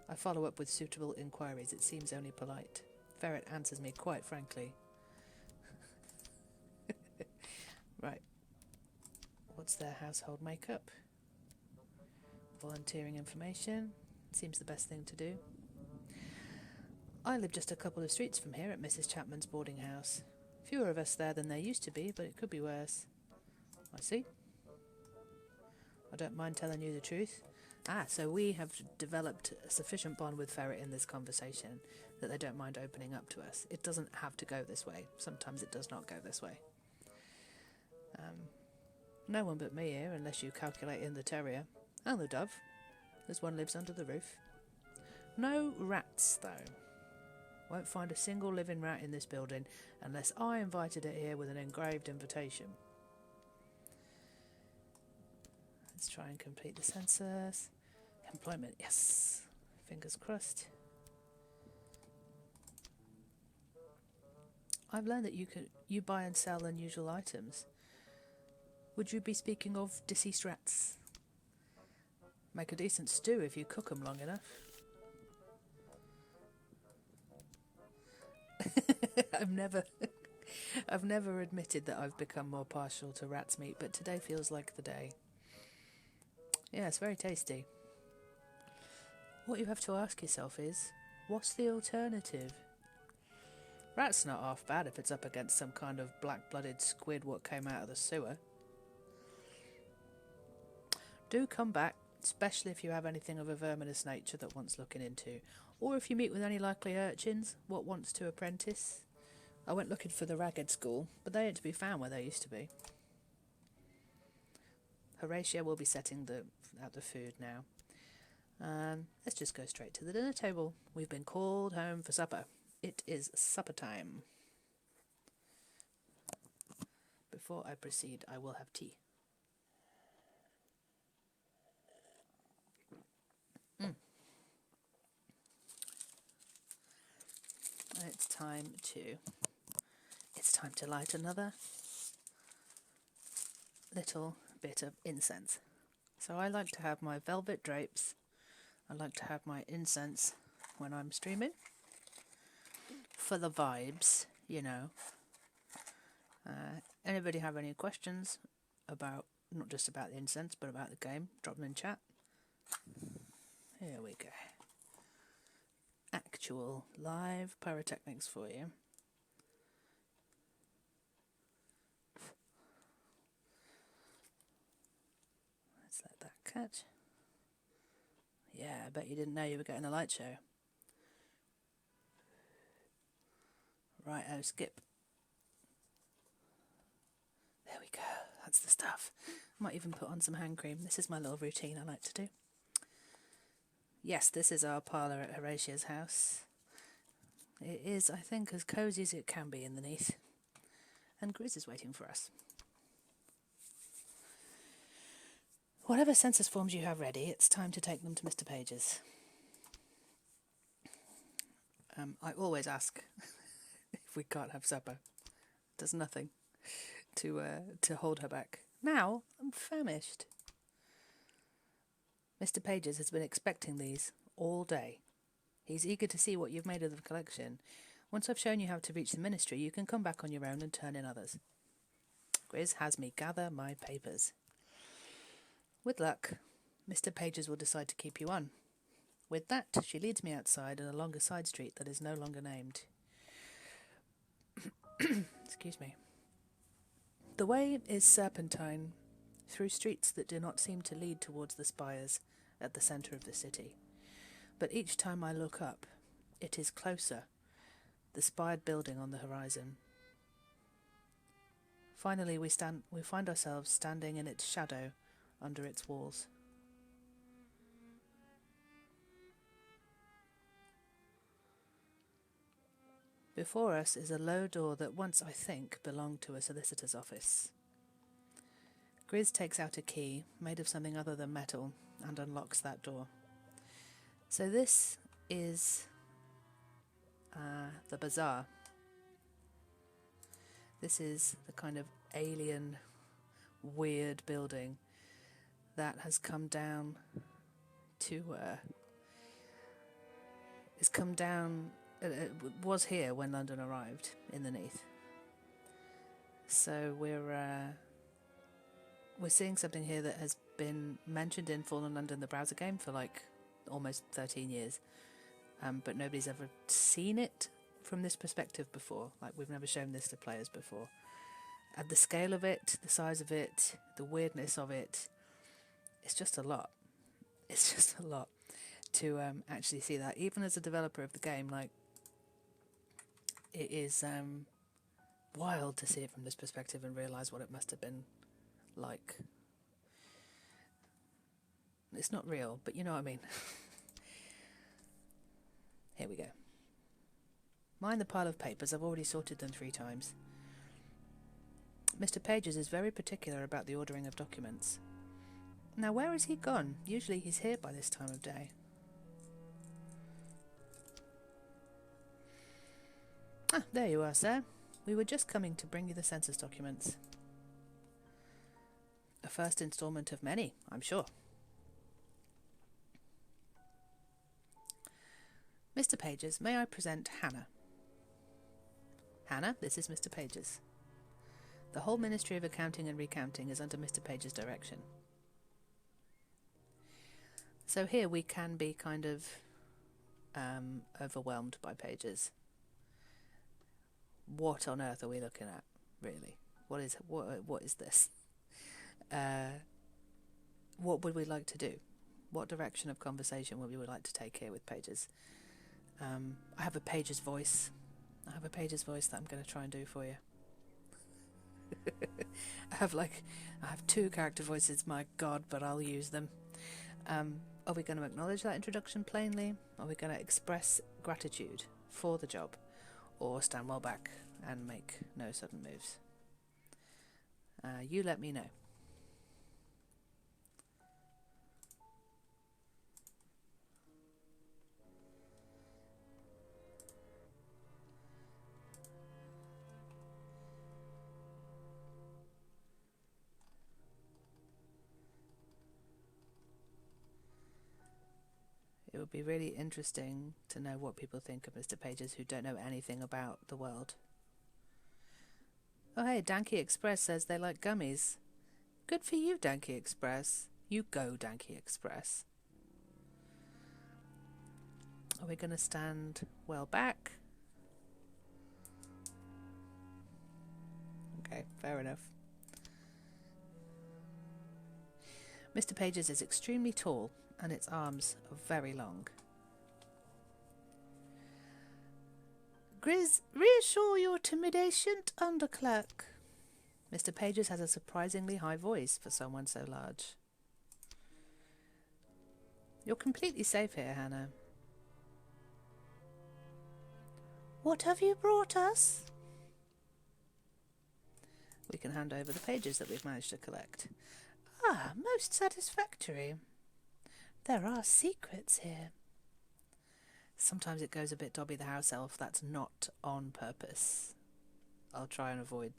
Speaker 1: I follow up with suitable inquiries. It seems only polite. Ferret answers me quite frankly. Right. What's their household makeup? Volunteering information. Seems the best thing to do. I live just a couple of streets from here at Mrs. Chapman's boarding house. Fewer of us there than there used to be, but it could be worse. I see. I don't mind telling you the truth. So we have developed a sufficient bond with Ferret in this conversation that they don't mind opening up to us. It doesn't have to go this way. Sometimes it does not go this way. No one but me here, unless you calculate in the terrier. And the dove, as one lives under the roof. No rats, though. Won't find a single living rat in this building unless I invited it here with an engraved invitation. Let's try and complete the census. Employment, yes. Fingers crossed. I've learned that you buy and sell unusual items. Would you be speaking of deceased rats? Make a decent stew if you cook them long enough. I've never, I've never admitted that I've become more partial to rat's meat, but today feels like the day. Yeah, it's very tasty. What you have to ask yourself is, what's the alternative? Rat's not half bad if it's up against some kind of black-blooded squid what came out of the sewer. Do come back, especially if you have anything of a verminous nature that wants looking into, or if you meet with any likely urchins what wants to apprentice. I went looking for the Ragged School, but they ain't to be found where they used to be. Horatio will be setting out the food now. Let's just go straight to the dinner table. We've been called home for supper. It is supper time. Before I proceed, I will have tea. It's time to light another little bit of incense. So I like to have my velvet drapes. I like to have my incense when I'm streaming. For the vibes, you know. Anybody have any questions about, not just about the incense, but about the game? Drop them in chat. Here we go. Actual live pyrotechnics for you. Let's let that catch. Yeah, I bet you didn't know you were getting a light show. Right, skip. There we go, that's the stuff. Might even put on some hand cream. This is my little routine I like to do. Yes, this is our parlour at Horatio's house. It is, I think, as cosy as it can be underneath. And Grizz is waiting for us. Whatever census forms you have ready, it's time to take them to Mr. Page's. I always ask if we can't have supper. Does nothing to hold her back. Now I'm famished. Mr. Page's has been expecting these all day. He's eager to see what you've made of the collection. Once I've shown you how to reach the ministry, you can come back on your own and turn in others. Grizz has me gather my papers. With luck, Mr. Page's will decide to keep you on. With that, she leads me outside and along a side street that is no longer named. Excuse me. The way is serpentine, through streets that do not seem to lead towards the spires at the centre of the city. But each time I look up, it is closer, the spired building on the horizon. Finally we find ourselves standing in its shadow under its walls. Before us is a low door that once, I think, belonged to a solicitor's office. Grizz takes out a key, made of something other than metal, and unlocks that door. So this is the bazaar. This is the kind of alien, weird building that has come down to... It was here when London arrived, in the Neath. So we're seeing something here that has been mentioned in Fallen London, the browser game, for like almost 13 years. But nobody's ever seen it from this perspective before. Like, we've never shown this to players before. And the scale of it, the size of it, the weirdness of it, it's just a lot. It's just a lot to actually see that. Even as a developer of the game, like, it is wild to see it from this perspective and realise what it must have been like. It's not real, but you know what I mean. Here we go. Mind the pile of papers, I've already sorted them 3 times. Mr. Page's is very particular about the ordering of documents. Now, where has he gone? Usually he's here by this time of day. Ah, there you are, sir. We were just coming to bring you the census documents. A first instalment of many, I'm sure. Mr. Page's, may I present Hannah? Hannah, this is Mr. Pages. The whole Ministry of Accounting and Recounting is under Mr. Pages' direction. So here we can be kind of overwhelmed by Pages. What on earth are we looking at, really? What is this? What would we like to do? What direction of conversation would we like to take here with Pages? I have a Pages voice. I have a Pages voice that I'm going to try and do for you. I have 2 character voices, my God, but I'll use them. Are we going to acknowledge that introduction plainly? Are we going to express gratitude for the job? Or stand well back and make no sudden moves? You let me know. It would be really interesting to know what people think of Mr. Pages who don't know anything about the world. Oh hey, Danky Express says they like gummies. Good for you, Danky Express. You go, Danky Express. Are we going to stand well back? Okay, fair enough. Mr. Pages is extremely tall, and its arms are very long. Grizz, reassure your timidation underclerk. Mr. Pages has a surprisingly high voice for someone so large. You're completely safe here, Hannah. What have you brought us? We can hand over the pages that we've managed to collect. Ah, most satisfactory. There are secrets here. Sometimes it goes a bit Dobby the house elf. That's not on purpose. I'll try and avoid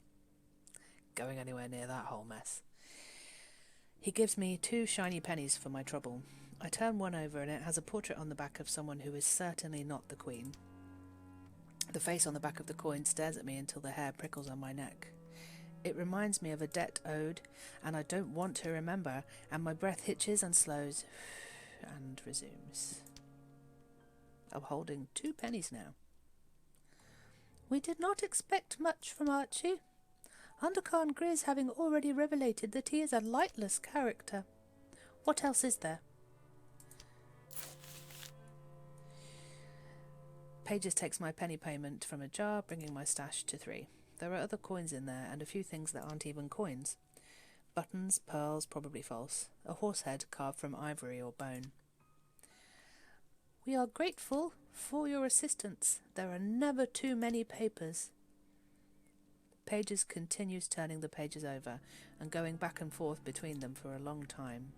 Speaker 1: going anywhere near that whole mess. He gives me 2 shiny pennies for my trouble. I turn one over and it has a portrait on the back of someone who is certainly not the Queen. The face on the back of the coin stares at me until the hair prickles on my neck. It reminds me of a debt owed, and I don't want to remember, and my breath hitches and slows and resumes. I'm holding 2 pennies now. We did not expect much from Archie. Undercarn Grizz having already revelated that he is a lightless character. What else is there? Pages takes my penny payment from a jar, bringing my stash to 3. There are other coins in there, and a few things that aren't even coins. Buttons, pearls, probably false. A horse head carved from ivory or bone. We are grateful for your assistance. There are never too many papers. Pages continues turning the pages over and going back and forth between them for a long time.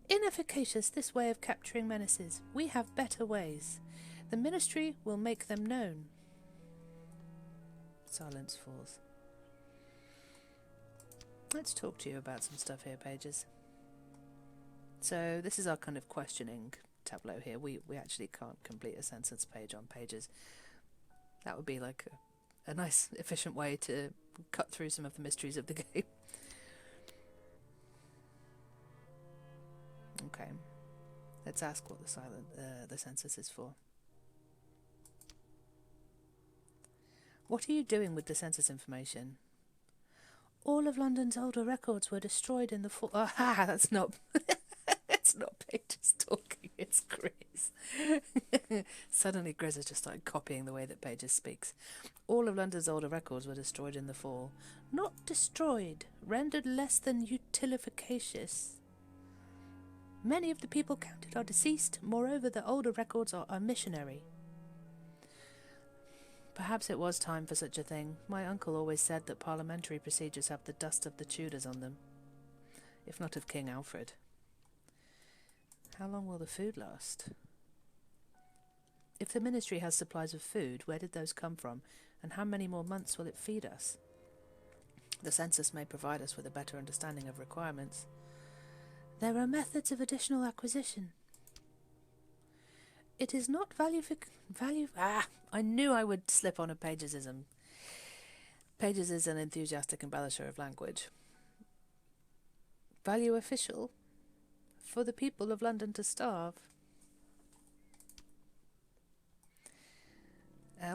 Speaker 1: Inefficacious, this way of capturing menaces. We have better ways. The ministry will make them known. Silence falls. Let's talk to you about some stuff here, Pages. So this is our kind of questioning tableau here. We actually can't complete a census page on Pages. That would be like a nice, efficient way to cut through some of the mysteries of the game. Okay. Let's ask what the census is for. What are you doing with the census information? All of London's older records were destroyed in the fall. Oh, that's not. It's not Pages talking. It's Grizz. Suddenly, Grizz has just started copying the way that Pages speaks. All of London's older records were destroyed in the fall. Not destroyed, rendered less than utilificacious. Many of the people counted are deceased. Moreover, the older records are missionary. Perhaps it was time for such a thing. My uncle always said that parliamentary procedures have the dust of the Tudors on them, if not of King Alfred. How long will the food last? If the ministry has supplies of food, where did those come from, and how many more months will it feed us? The census may provide us with a better understanding of requirements. There are methods of additional acquisition. It is not value. I knew I would slip on a Pagesism. Pages is an enthusiastic embellisher of language. Value official? For the people of London to starve.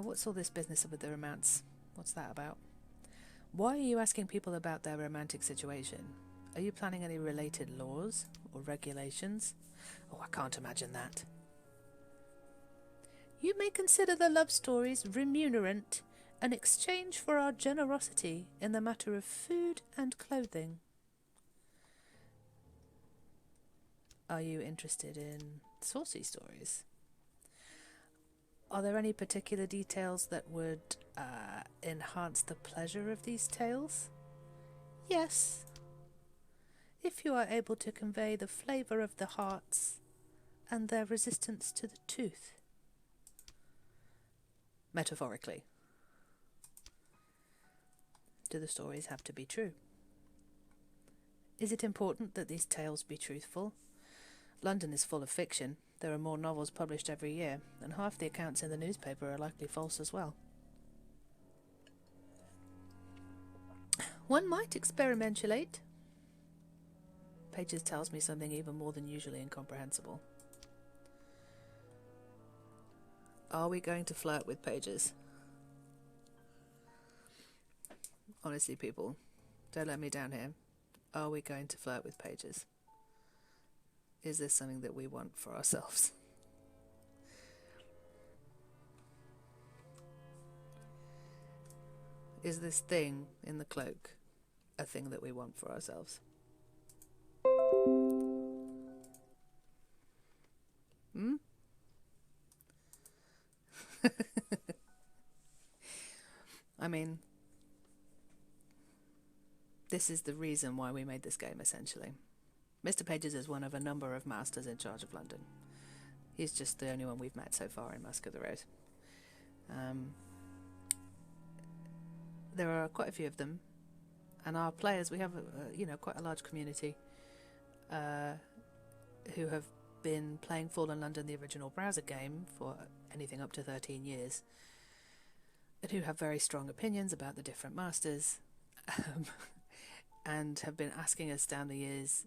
Speaker 1: What's all this business with the romance? What's that about? Why are you asking people about their romantic situation? Are you planning any related laws or regulations? Oh, I can't imagine that. You may consider the love stories remunerant, an exchange for our generosity in the matter of food and clothing. Are you interested in saucy stories? Are there any particular details that would enhance the pleasure of these tales? Yes. If you are able to convey the flavour of the hearts and their resistance to the tooth. Metaphorically. Do the stories have to be true? Is it important that these tales be truthful? London is full of fiction. There are more novels published every year, and half the accounts in the newspaper are likely false as well. One might experimentulate. Pages tells me something even more than usually incomprehensible. Are we going to flirt with Pages? Honestly, people, don't let me down here. Are we going to flirt with Pages? Is this something that we want for ourselves? Is this thing in the cloak a thing that we want for ourselves? I mean, this is the reason why we made this game, essentially. Mr. Pages is one of a number of masters in charge of London. He's just the only one we've met so far in Mask of the Rose. There are quite a few of them, and our players, we have quite a large community who have been playing Fallen London, the original browser game, for anything up to 13 years, and who have very strong opinions about the different masters, and have been asking us down the years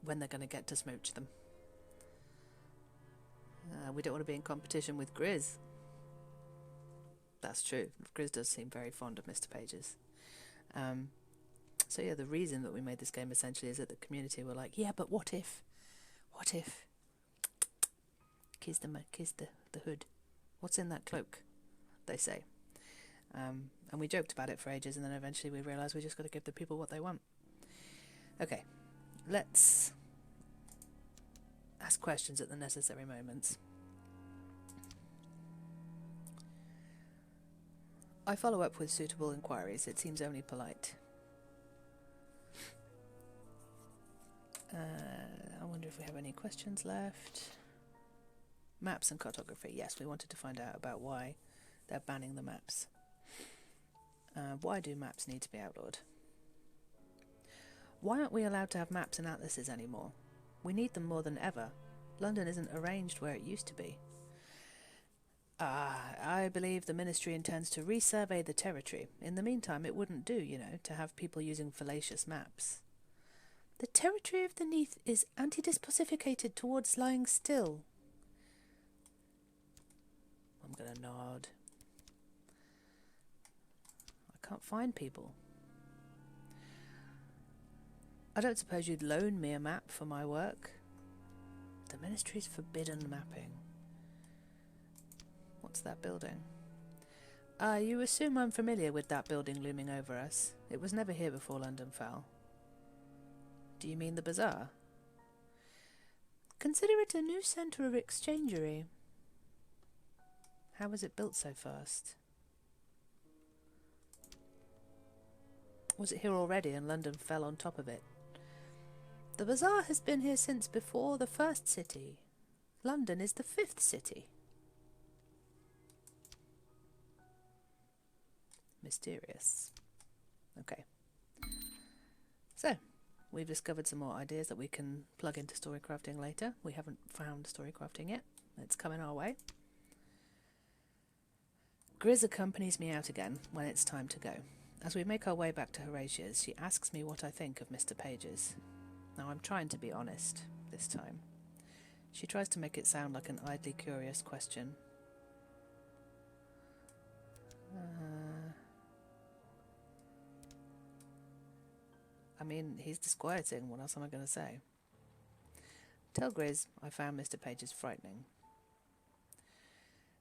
Speaker 1: when they're going to get to smooch them. We don't want to be in competition with Grizz. That's true. Grizz does seem very fond of Mr. Pages. So yeah, the reason that we made this game essentially is that the community were like, yeah, but what if? Kiss the hood. What's in that cloak? They say. And we joked about it for ages, and then eventually we realised we just got to give the people what they want. Okay, let's ask questions at the necessary moments. I follow up with suitable inquiries. It seems only polite. I wonder if we have any questions left. Maps and cartography. Yes, we wanted to find out about why they're banning the maps. Why do maps need to be outlawed? Why aren't we allowed to have maps and atlases anymore? We need them more than ever. London isn't arranged where it used to be. I believe the Ministry intends to resurvey the territory. In the meantime, it wouldn't do, to have people using fallacious maps. The territory of the Neath is anti-dispacificated towards lying still. I'm going to nod. I can't find people. I don't suppose you'd loan me a map for my work? The Ministry's forbidden mapping. What's that building? You assume I'm familiar with that building looming over us. It was never here before London fell. Do you mean the bazaar? Consider it a new centre of exchangery. How was it built so fast? Was it here already and London fell on top of it? The bazaar has been here since before the first city. London is the 5th city. Mysterious. Okay. So, we've discovered some more ideas that we can plug into story crafting later. We haven't found story crafting yet. It's coming our way. Grizz accompanies me out again when it's time to go. As we make our way back to Horatia's, she asks me what I think of Mr. Pages. Now, I'm trying to be honest this time. She tries to make it sound like an idly curious question. I mean, he's disquieting. What else am I going to say? Tell Grizz I found Mr. Pages frightening.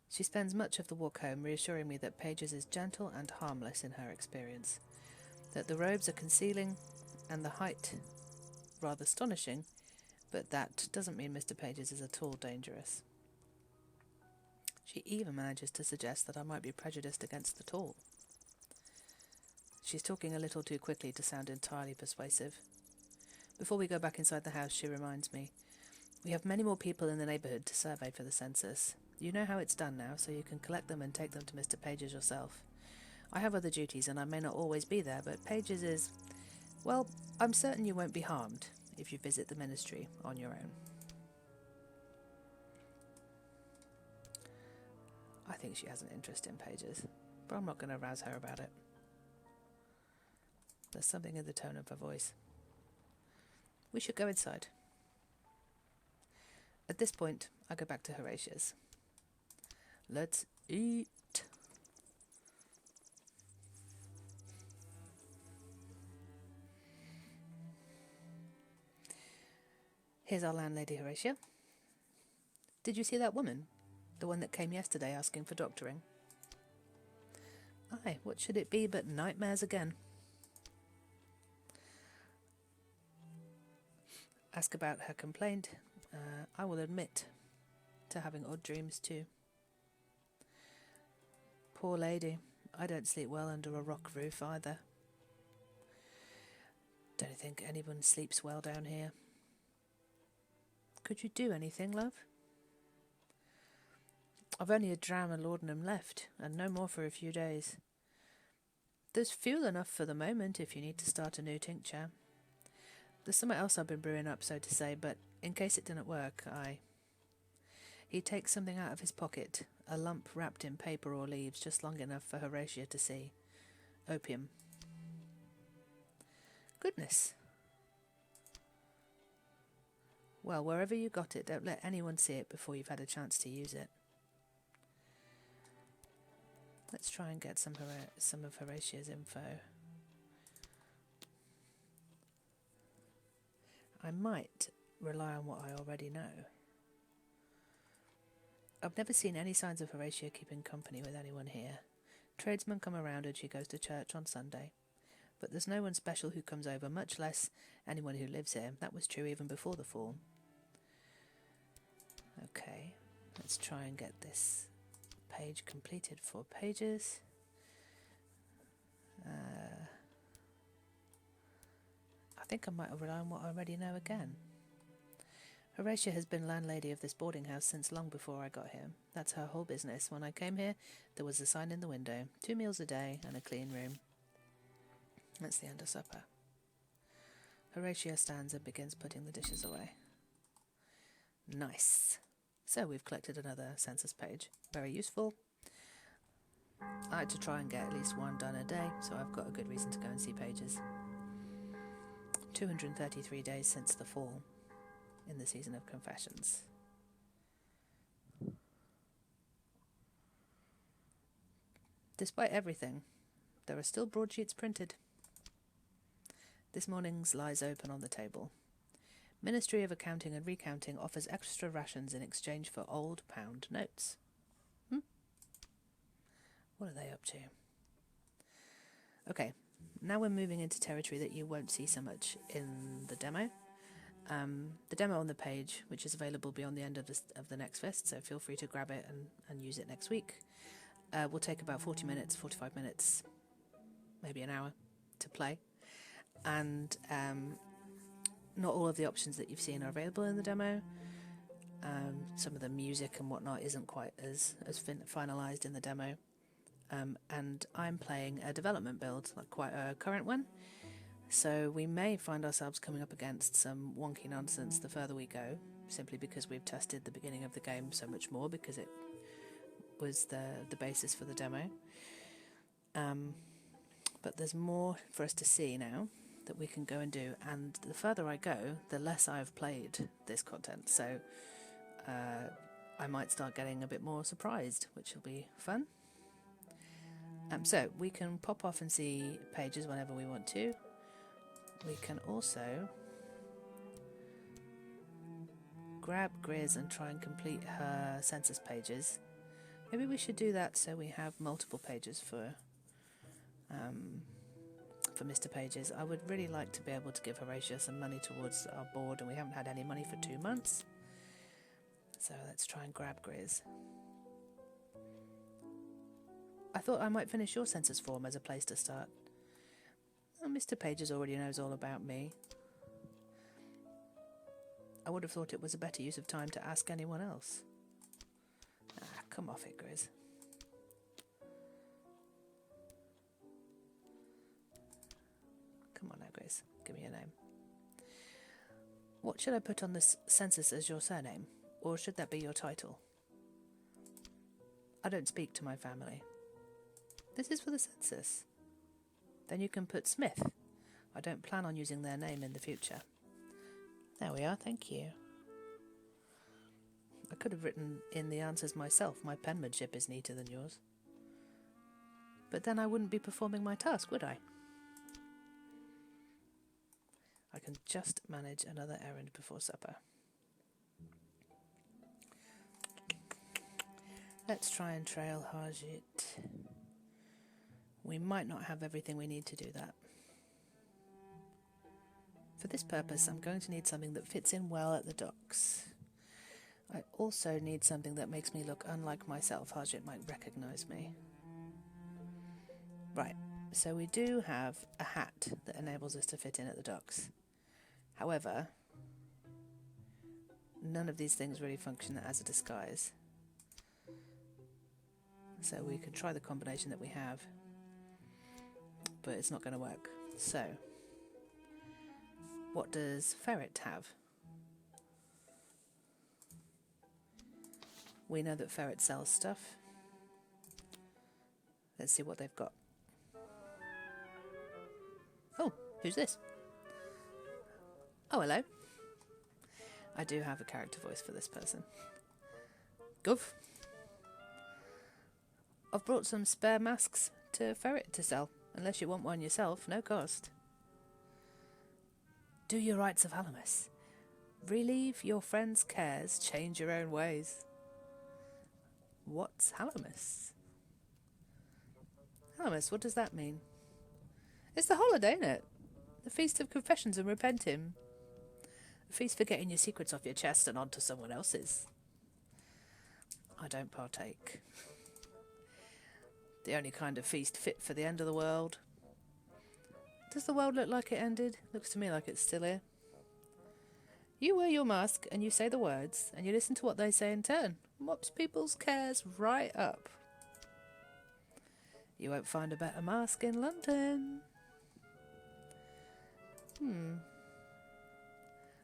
Speaker 1: She spends much of the walk home reassuring me that Pages is gentle and harmless in her experience, that the robes are concealing and the height rather astonishing, but that doesn't mean Mr. Pages is at all dangerous. She even manages to suggest that I might be prejudiced against the tall. She's talking a little too quickly to sound entirely persuasive. Before we go back inside the house, she reminds me, we have many more people in the neighbourhood to survey for the census. You know how it's done now, so you can collect them and take them to Mr. Pages yourself. I have other duties and I may not always be there, but Pages is... Well, I'm certain you won't be harmed if you visit the ministry on your own. I think she has an interest in Pages, but I'm not going to rouse her about it. There's something in the tone of her voice. We should go inside. At this point, I go back to Horatia's. Let's eat. Here's our landlady, Horatio. Did you see that woman? The one that came yesterday asking for doctoring? Aye, what should it be but nightmares again? Ask about her complaint. I will admit to having odd dreams too. Poor lady. I don't sleep well under a rock roof either. Don't think anyone sleeps well down here. Could you do anything, love? I've only a dram of laudanum left, and no more for a few days. There's fuel enough for the moment if you need to start a new tincture. There's something else I've been brewing up, so to say, but in case it didn't work, He takes something out of his pocket, a lump wrapped in paper or leaves, just long enough for Horatio to see. Opium. Goodness. Well, wherever you got it, don't let anyone see it before you've had a chance to use it. Let's try and get some of Horatio's info. I might rely on what I already know. I've never seen any signs of Horatio keeping company with anyone here. Tradesmen come around and she goes to church on Sunday. But there's no one special who comes over, much less anyone who lives here. That was true even before the fall. Okay, let's try and get this page completed for Pages. I think I might rely on what I already know again. Horatio has been landlady of this boarding house since long before I got here. That's her whole business. When I came here, there was a sign in the window. 2 meals a day and a clean room. That's the end of supper. Horatio stands and begins putting the dishes away. Nice. So we've collected another census page. Very useful. I like to try and get at least one done a day, so I've got a good reason to go and see Pages. 233 days since the fall in the season of confessions. Despite everything, there are still broadsheets printed. This morning's lies open on the table. Ministry of Accounting and Recounting offers extra rations in exchange for old pound notes. What are they up to? Okay, now we're moving into territory that you won't see so much in the demo. The demo on the page, which is available beyond the end of the next fest, so feel free to grab it and use it next week, will take about 40 minutes, 45 minutes, maybe an hour to play. And not all of the options that you've seen are available in the demo. Some of the music and whatnot isn't quite as finalised in the demo. And I'm playing a development build, like quite a current one. So we may find ourselves coming up against some wonky nonsense the further we go, simply because we've tested the beginning of the game so much more, because it was the basis for the demo. But there's more for us to see now that we can go and do, and the further I go, the less I've played this content, so I might start getting a bit more surprised, which will be fun. So we can pop off and see pages whenever we want to. We can also grab Grizz and try and complete her census pages. Maybe we should do that so we have multiple pages for Mr. Pages. I would really like to be able to give Horatio some money towards our board, and we haven't had any money for 2 months. So let's try and grab Grizz. I thought I might finish your census form as a place to start. Oh, Mr. Pages already knows all about me. I would have thought it was a better use of time to ask anyone else. Come off it, Grizz. Come on now, Grizz. Give me your name. What should I put on this census as your surname? Or should that be your title? I don't speak to my family. This is for the census. Then you can put Smith. I don't plan on using their name in the future. There we are, thank you. I could have written in the answers myself. My penmanship is neater than yours. But then I wouldn't be performing my task, would I? I can just manage another errand before supper. Let's try and trail Harjit. We might not have everything we need to do that. For this purpose, I'm going to need something that fits in well at the docks. I also need something that makes me look unlike myself. Harjit might recognise me. Right, so we do have a hat that enables us to fit in at the docks. However, none of these things really function as a disguise. So we could try the combination that we have, but it's not going to work. So, what does Ferret have? We know that Ferret sells stuff. Let's see what they've got. Oh, who's this? Oh, hello. I do have a character voice for this person. Gov. I've brought some spare masks to Ferret to sell. Unless you want one yourself, no cost. Do your rites of Halamus. Relieve your friends' cares, change your own ways. What's Halamus? Halamus, what does that mean? It's the holiday, isn't it? The Feast of Confessions and Repenting. A feast for getting your secrets off your chest and onto someone else's. I don't partake. The only kind of feast fit for the end of the world. Does the world look like it ended? Looks to me like it's still here. You wear your mask and you say the words and you listen to what they say in turn. Mops people's cares right up. You won't find a better mask in London.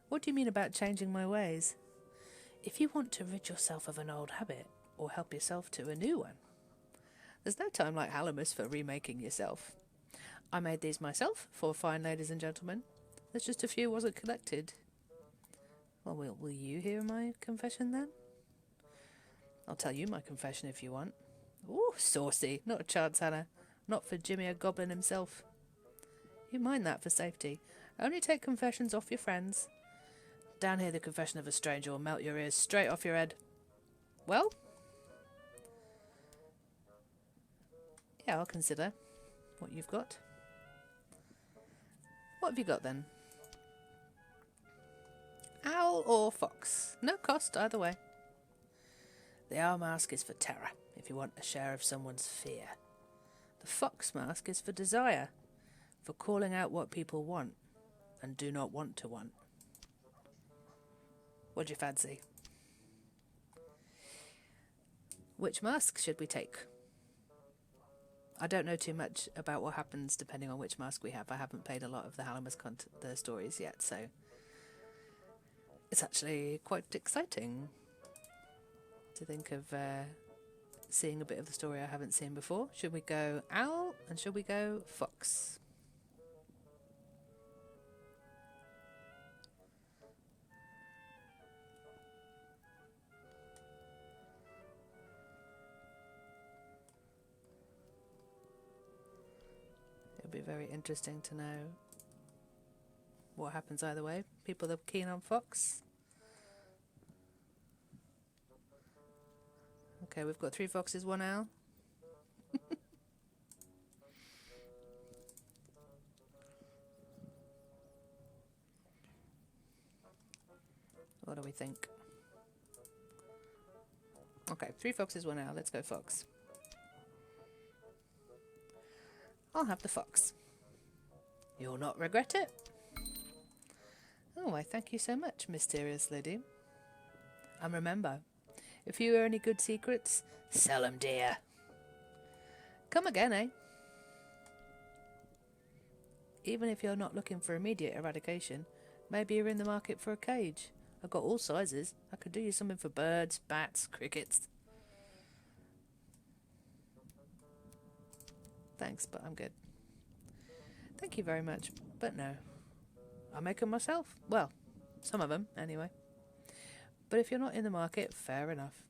Speaker 1: What do you mean about changing my ways? If you want to rid yourself of an old habit or help yourself to a new one, there's no time like Halamus for remaking yourself. I made these myself, for fine ladies and gentlemen. There's just a few wasn't collected. Well, will you hear my confession then? I'll tell you my confession if you want. Ooh, saucy. Not a chance, Hannah. Not for Jimmy a Goblin himself. You mind that for safety. Only take confessions off your friends. Down here the confession of a stranger will melt your ears straight off your head. Well? Yeah, I'll consider what you've got. What have you got then? Owl or fox? No cost either way. The owl mask is for terror, if you want a share of someone's fear. The fox mask is for desire, for calling out what people want and do not want to want. What do you fancy? Which mask should we take? I don't know too much about what happens depending on which mask we have. I haven't played a lot of the Halamus the stories yet, so it's actually quite exciting to think of seeing a bit of the story I haven't seen before. Should we go owl and should we go fox? It'll be very interesting to know what happens either way. People are keen on fox. Okay, we've got 3 foxes, 1 owl. What do we think? Okay, 3 foxes, 1 owl. Let's go fox. I'll have the fox. You'll not regret it. Oh, I thank you so much, mysterious lady. And remember, if you hear any good secrets, sell 'em, dear. Come again, eh? Even if you're not looking for immediate eradication, maybe you're in the market for a cage. I've got all sizes. I could do you something for birds, bats, crickets. Thanks, but I'm good. Thank you very much, but no. I make them myself. Well, some of them, anyway. But if you're not in the market, fair enough.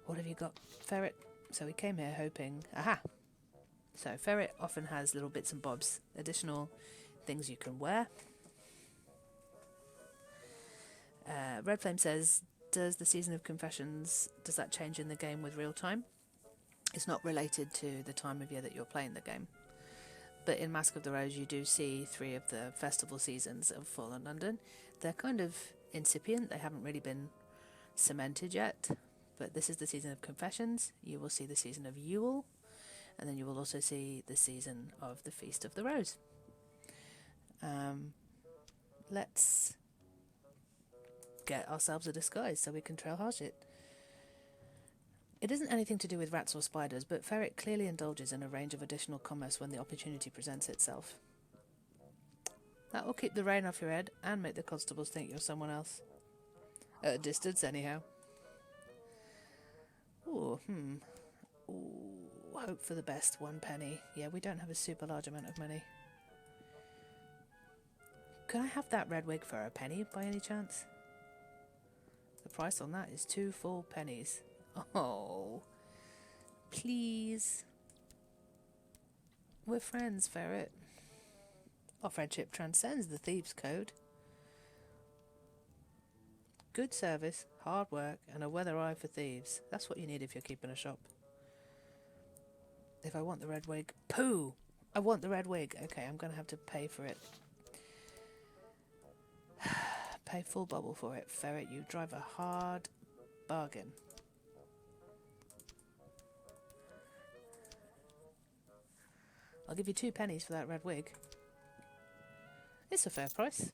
Speaker 1: What have you got, Ferret? So we came here hoping... Aha! So Ferret often has little bits and bobs, additional things you can wear. Red Flame says, does the Season of Confessions, does that change in the game with real time? It's not related to the time of year that you're playing the game. But in Mask of the Rose you do see 3 of the festival seasons of Fallen London. They're kind of incipient, they haven't really been cemented yet. But this is the Season of Confessions, you will see the Season of Yule, and then you will also see the season of the Feast of the Rose. Let's get ourselves a disguise so we can trail Harjit. It isn't anything to do with rats or spiders, but Ferret clearly indulges in a range of additional commerce when the opportunity presents itself. That will keep the rain off your head and make the constables think you're someone else. At a distance, anyhow. Ooh, hope for the best, 1 penny. Yeah, we don't have a super large amount of money. Can I have that red wig for a penny, by any chance? The price on that is 2 full pennies. Oh, please. We're friends, Ferret. Our friendship transcends the thieves' code. Good service, hard work, and a weather eye for thieves. That's what you need if you're keeping a shop. If I want the red wig... Pooh! I want the red wig. Okay, I'm going to have to pay for it. Pay full bubble for it. Ferret, you drive a hard bargain. I'll give you 2 pennies for that red wig. It's a fair price.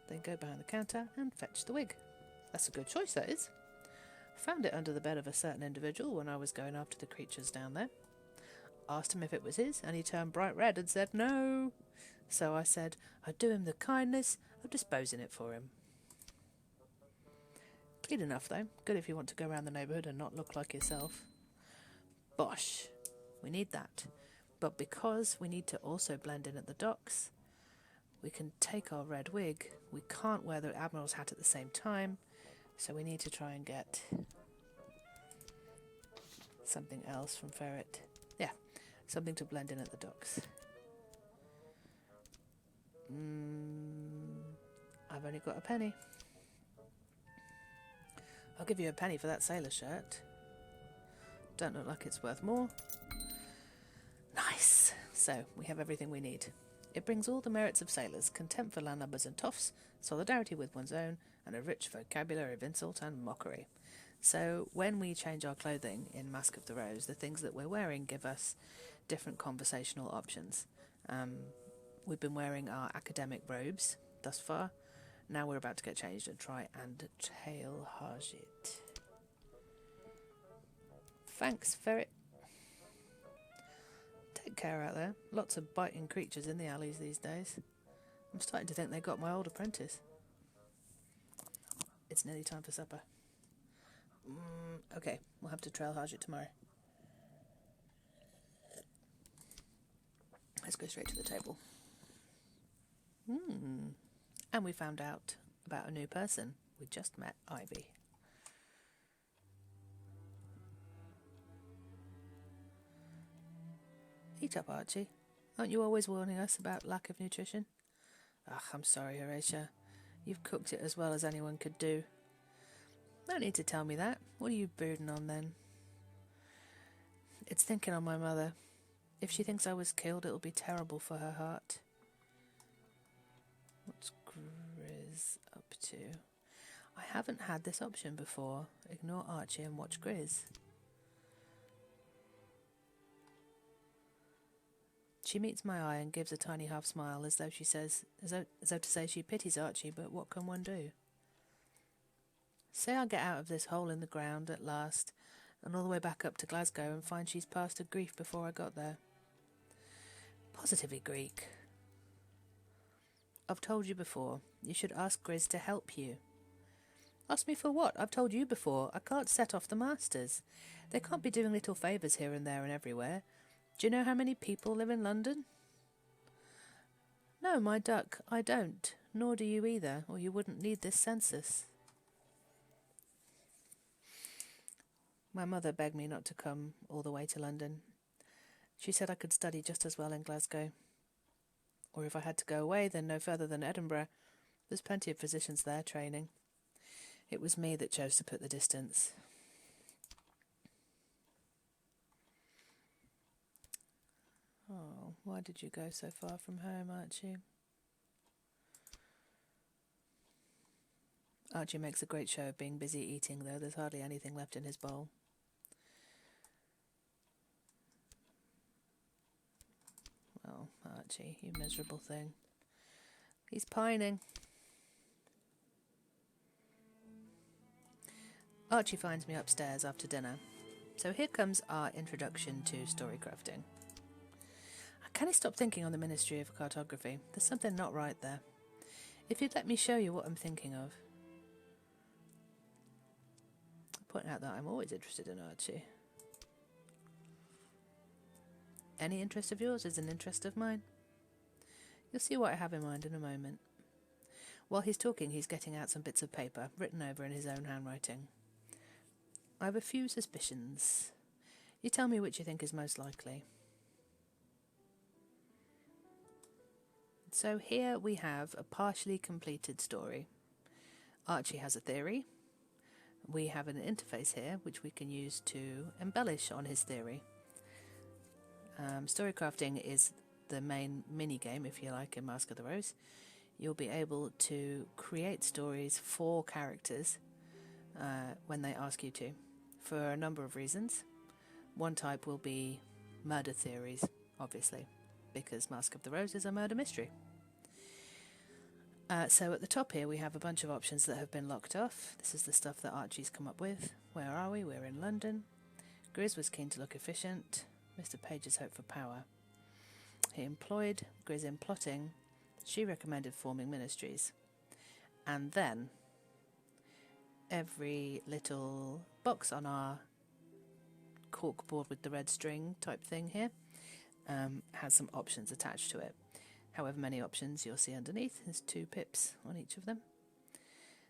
Speaker 1: Then go behind the counter and fetch the wig. That's a good choice, that is. Found it under the bed of a certain individual when I was going after the creatures down there. Asked him if it was his, and he turned bright red and said no. So I said I'd do him the kindness of disposing it for him. Clean enough, though. Good if you want to go around the neighbourhood and not look like yourself. Bosh. We need that. But because we need to also blend in at the docks, we can take our red wig. We can't wear the Admiral's hat at the same time, so we need to try and get something else from Ferret. Yeah, something to blend in at the docks. I've only got a penny. I'll give you a penny for that sailor shirt. Don't look like it's worth more. Nice! So, we have everything we need. It brings all the merits of sailors, contempt for landlubbers and toffs, solidarity with one's own, and a rich vocabulary of insult and mockery. So, when we change our clothing in Mask of the Rose, the things that we're wearing give us different conversational options. We've been wearing our academic robes thus far. Now we're about to get changed and try and tail Harjit. Thanks, Ferret. Take care out there. Lots of biting creatures in the alleys these days. I'm starting to think they got my old apprentice. It's nearly time for supper. Okay, we'll have to trail Harjit tomorrow. Let's go straight to the table. And we found out about a new person. We just met Ivy. Eat up, Archie. Aren't you always warning us about lack of nutrition? I'm sorry, Horatio. You've cooked it as well as anyone could do. No need to tell me that. What are you brooding on then? It's thinking on my mother. If she thinks I was killed, it'll be terrible for her heart. What's Grizz up to? I haven't had this option before. Ignore Archie and watch Grizz. She meets my eye and gives a tiny half smile as though to say she pities Archie, but what can one do? Say I get out of this hole in the ground at last, and all the way back up to Glasgow and find she's passed her grief before I got there. Positively Greek. I've told you before, you should ask Grizz to help you. Ask me for what? I've told you before, I can't set off the masters. They can't be doing little favours here and there and everywhere. Do you know how many people live in London? No, my duck, I don't. Nor do you either, or you wouldn't need this census. My mother begged me not to come all the way to London. She said I could study just as well in Glasgow. Or if I had to go away, then no further than Edinburgh. There's plenty of physicians there training. It was me that chose to put the distance. Oh, why did you go so far from home, Archie? Archie makes a great show of being busy eating, though there's hardly anything left in his bowl. Oh, Archie, you miserable thing. He's pining. Archie finds me upstairs after dinner. So here comes our introduction to story crafting. Can I stop thinking on the Ministry of Cartography? There's something not right there. If you'd let me show you what I'm thinking of. Point out that I'm always interested in Archie. Any interest of yours is an interest of mine. You'll see what I have in mind in a moment. While he's talking, he's getting out some bits of paper, written over in his own handwriting. I have a few suspicions. You tell me which you think is most likely. So here we have a partially completed story. Archie has a theory. We have an interface here which we can use to embellish on his theory. Story crafting is the main mini-game, if you like, in Mask of the Rose. You'll be able to create stories for characters when they ask you to, for a number of reasons. One type will be murder theories, obviously, because Mask of the Rose is a murder mystery. So at the top here we have a bunch of options that have been locked off. This is the stuff that Archie's come up with. Where are we? We're in London. Grizz was keen to look efficient. Mr. Page's hope for power. He employed Grizz in plotting. She recommended forming ministries. And then every little box on our cork board with the red string type thing here has some options attached to it. However many options you'll see underneath is 2 pips on each of them.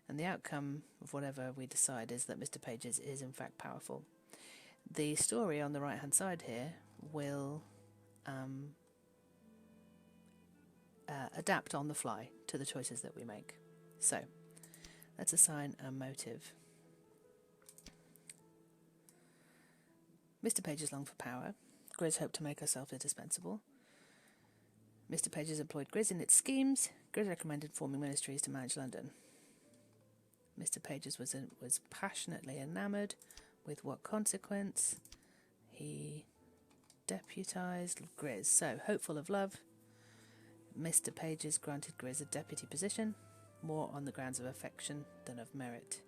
Speaker 1: And the outcome of whatever we decide is that Mr. Page's is in fact powerful. The story on the right hand side here will adapt on the fly to the choices that we make. So let's assign a motive. Mr. Page is long for power. Grizz hoped to make herself indispensable. Mr. Page has employed Grizz in its schemes. Grizz recommended forming ministries to manage London. Mr. Pages was passionately enamoured. With what consequence? He deputised Grizz. So, hopeful of love, Mr. Pages granted Grizz a deputy position, more on the grounds of affection than of merit.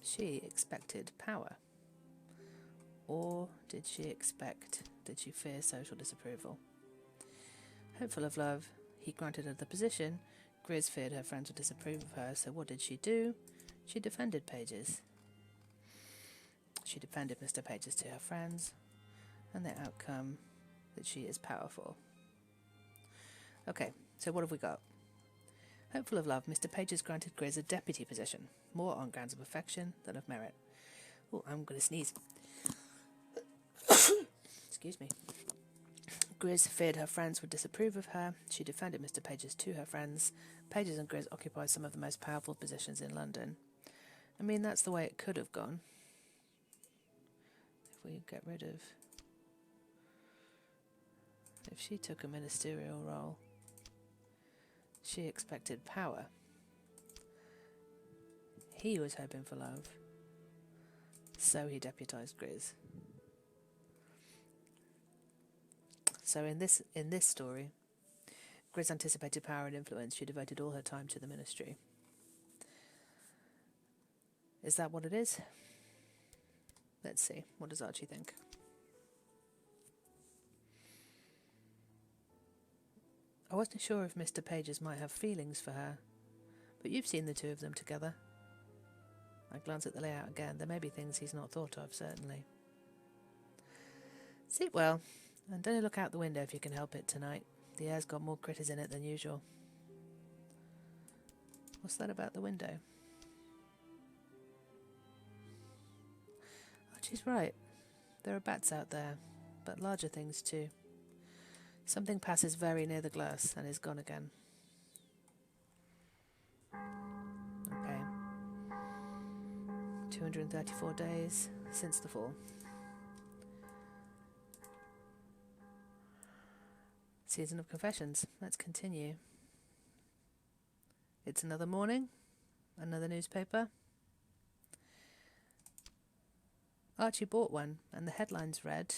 Speaker 1: She expected power. Or did she fear social disapproval? Hopeful of love, he granted her the position. Grizz feared her friends would disapprove of her, so what did she do? She defended Pages. She defended Mr. Pages to her friends, and the outcome that she is powerful. Okay, so what have we got? Hopeful of love, Mr. Pages granted Grizz a deputy position, more on grounds of affection than of merit. Oh, I'm going to sneeze. Excuse me. Grizz feared her friends would disapprove of her. She defended Mr. Pages to her friends. Pages and Grizz occupy some of the most powerful positions in London. I mean, that's the way it could have gone. If we get rid of... If she took a ministerial role, she expected power. He was hoping for love, so he deputised Grizz. So in this story, Grizz anticipated power and influence. She devoted all her time to the ministry. Is that what it is? Let's see. What does Archie think? I wasn't sure if Mr. Pages might have feelings for her, but you've seen the two of them together. I glance at the layout again. There may be things he's not thought of, certainly. Sleep well, and don't look out the window if you can help it tonight. The air's got more critters in it than usual. What's that about the window? Archie's right. There are bats out there, but larger things too. Something passes very near the glass and is gone again. Okay. 234 days since the fall. Season of confessions. Let's continue. It's another morning. Another newspaper. Archie bought one, and the headlines read,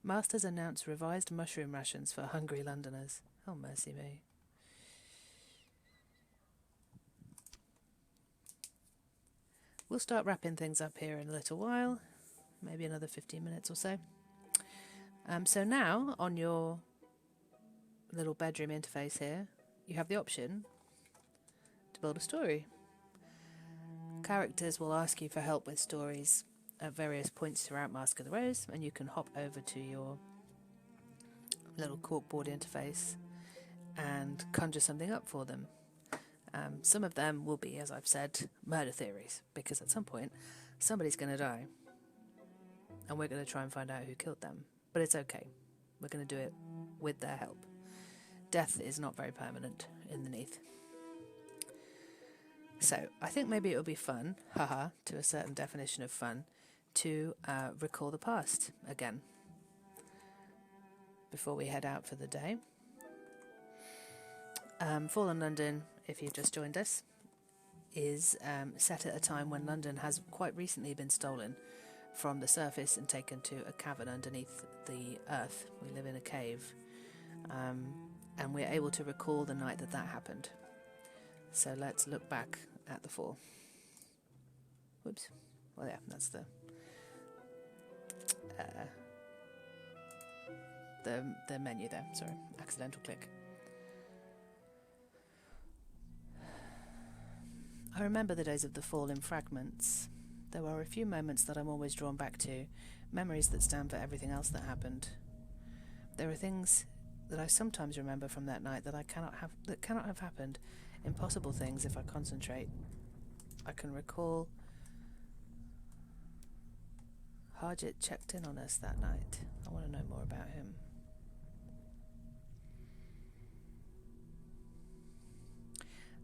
Speaker 1: Masters announce revised mushroom rations for hungry Londoners. Oh, mercy me. We'll start wrapping things up here in a little while. Maybe another 15 minutes or so. So now, on your little bedroom interface here, you have the option to build a story. Characters will ask you for help with stories at various points throughout Mask of the Rose, and you can hop over to your little corkboard interface and conjure something up for them. Some of them will be, as I've said, murder theories, because at some point somebody's going to die and we're going to try and find out who killed them. But it's okay. We're going to do it with their help. Death is not very permanent in the Neath. So I think maybe it would be fun, haha, to a certain definition of fun, to recall the past again before we head out for the day. Fallen London, if you've just joined us, is set at a time when London has quite recently been stolen from the surface and taken to a cavern underneath the earth. We live in a cave, and we're able to recall the night that happened. So let's look back at the fall. Whoops. Well, yeah, that's the menu there. Sorry, accidental click. I remember the days of the fall in fragments. There are a few moments that I'm always drawn back to, memories that stand for everything else that happened. There are things that I sometimes remember from that night that cannot have happened. Impossible things if I concentrate. I can recall Harjit checked in on us that night. I want to know more about him.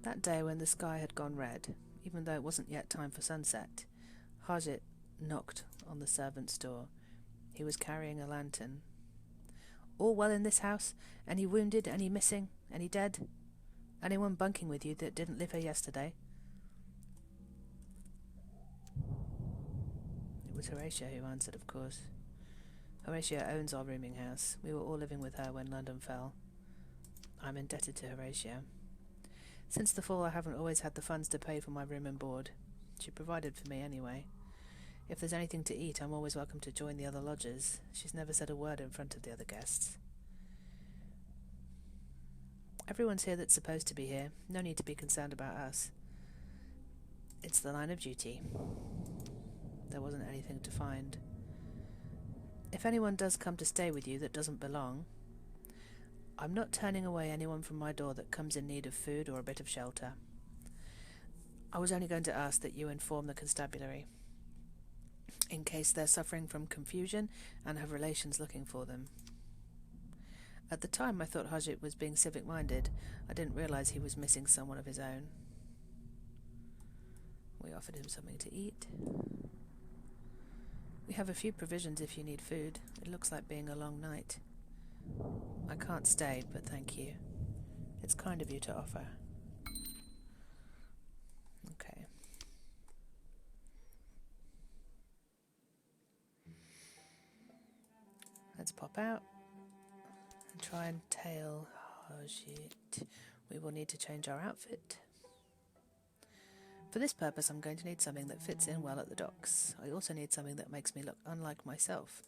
Speaker 1: That day when the sky had gone red, even though it wasn't yet time for sunset, Harjit knocked on the servant's door. He was carrying a lantern. All well in this house? Any wounded? Any missing? Any dead? Anyone bunking with you that didn't live here yesterday? It was Horatio who answered, of course. Horatio owns our rooming house. We were all living with her when London fell. I'm indebted to Horatio. Since the fall, I haven't always had the funds to pay for my room and board. She provided for me anyway. If there's anything to eat, I'm always welcome to join the other lodgers. She's never said a word in front of the other guests. Everyone's here that's supposed to be here. No need to be concerned about us. It's the line of duty. There wasn't anything to find. If anyone does come to stay with you that doesn't belong, I'm not turning away anyone from my door that comes in need of food or a bit of shelter. I was only going to ask that you inform the constabulary, in case they're suffering from confusion and have relations looking for them. At the time I thought Harjit was being civic-minded. I didn't realise he was missing someone of his own. We offered him something to eat. We have a few provisions if you need food. It looks like being a long night. I can't stay, but thank you. It's kind of you to offer. Okay. Let's pop out and try and tail Harjit. We will need to change our outfit. For this purpose, I'm going to need something that fits in well at the docks. I also need something that makes me look unlike myself.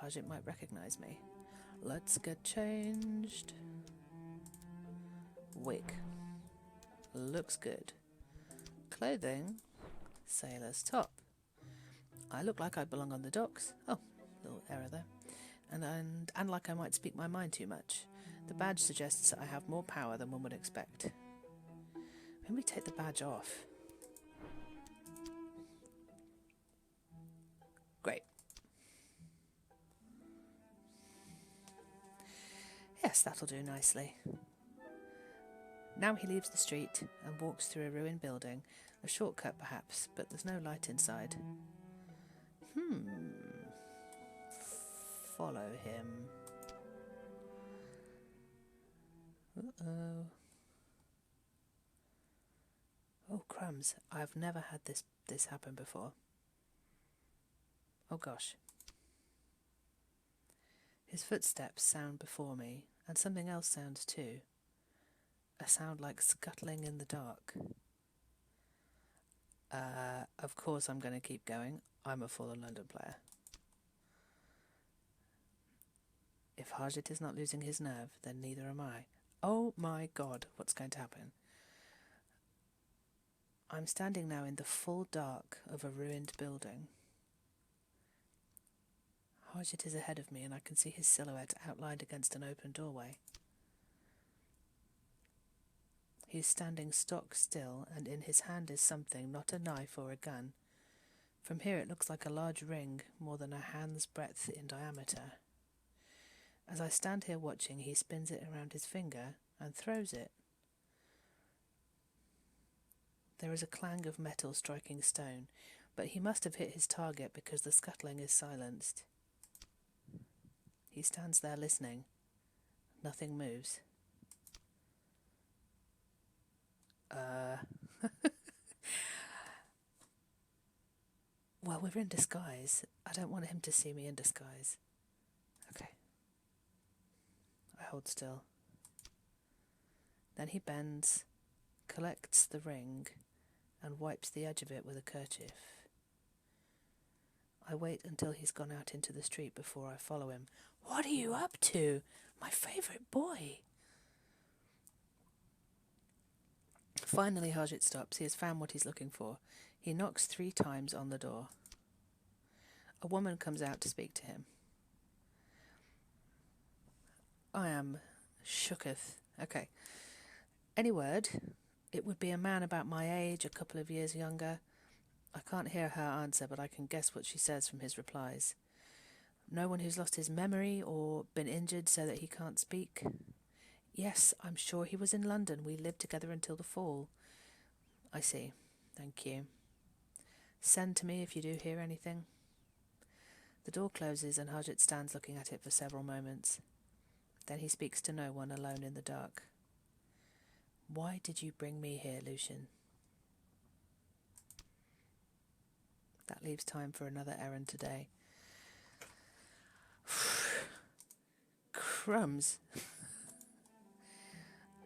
Speaker 1: Harjit might recognize me. Let's get changed. Wig. Looks good. Clothing. Sailor's top. I look like I belong on the docks. Oh, little error there. And like I might speak my mind too much. The badge suggests I have more power than one would expect. Maybe we take the badge off. Great. Yes, that'll do nicely. Now he leaves the street and walks through a ruined building. A shortcut perhaps, but there's no light inside. Follow him. Uh-oh. Oh, crumbs. I've never had this happen before. Oh gosh. His footsteps sound before me, and something else sounds too. A sound like scuttling in the dark. Of course I'm going to keep going. I'm a Fallen London player. If Harjit is not losing his nerve, then neither am I. Oh my god, what's going to happen? I'm standing now in the full dark of a ruined building. Harjit is ahead of me and I can see his silhouette outlined against an open doorway. He is standing stock still, and in his hand is something, not a knife or a gun. From here it looks like a large ring, more than a hand's breadth in diameter. As I stand here watching, he spins it around his finger and throws it. There is a clang of metal striking stone, but he must have hit his target because the scuttling is silenced. He stands there listening. Nothing moves. Well, we're in disguise. I don't want him to see me in disguise. Okay. I hold still. Then he bends, collects the ring, and wipes the edge of it with a kerchief. I wait until he's gone out into the street before I follow him. What are you up to? My favourite boy. Finally Harjit stops. He has found what he's looking for. He knocks 3 times on the door. A woman comes out to speak to him. I am shooketh. Okay. Any word? It would be a man about my age, a couple of years younger. I can't hear her answer, but I can guess what she says from his replies. No one who's lost his memory or been injured so that he can't speak? Yes, I'm sure he was in London. We lived together until the fall. I see. Thank you. Send to me if you do hear anything. The door closes and Harjit stands looking at it for several moments. Then he speaks to no one, alone in the dark. Why did you bring me here, Lucian? That leaves time for another errand today. Crumbs.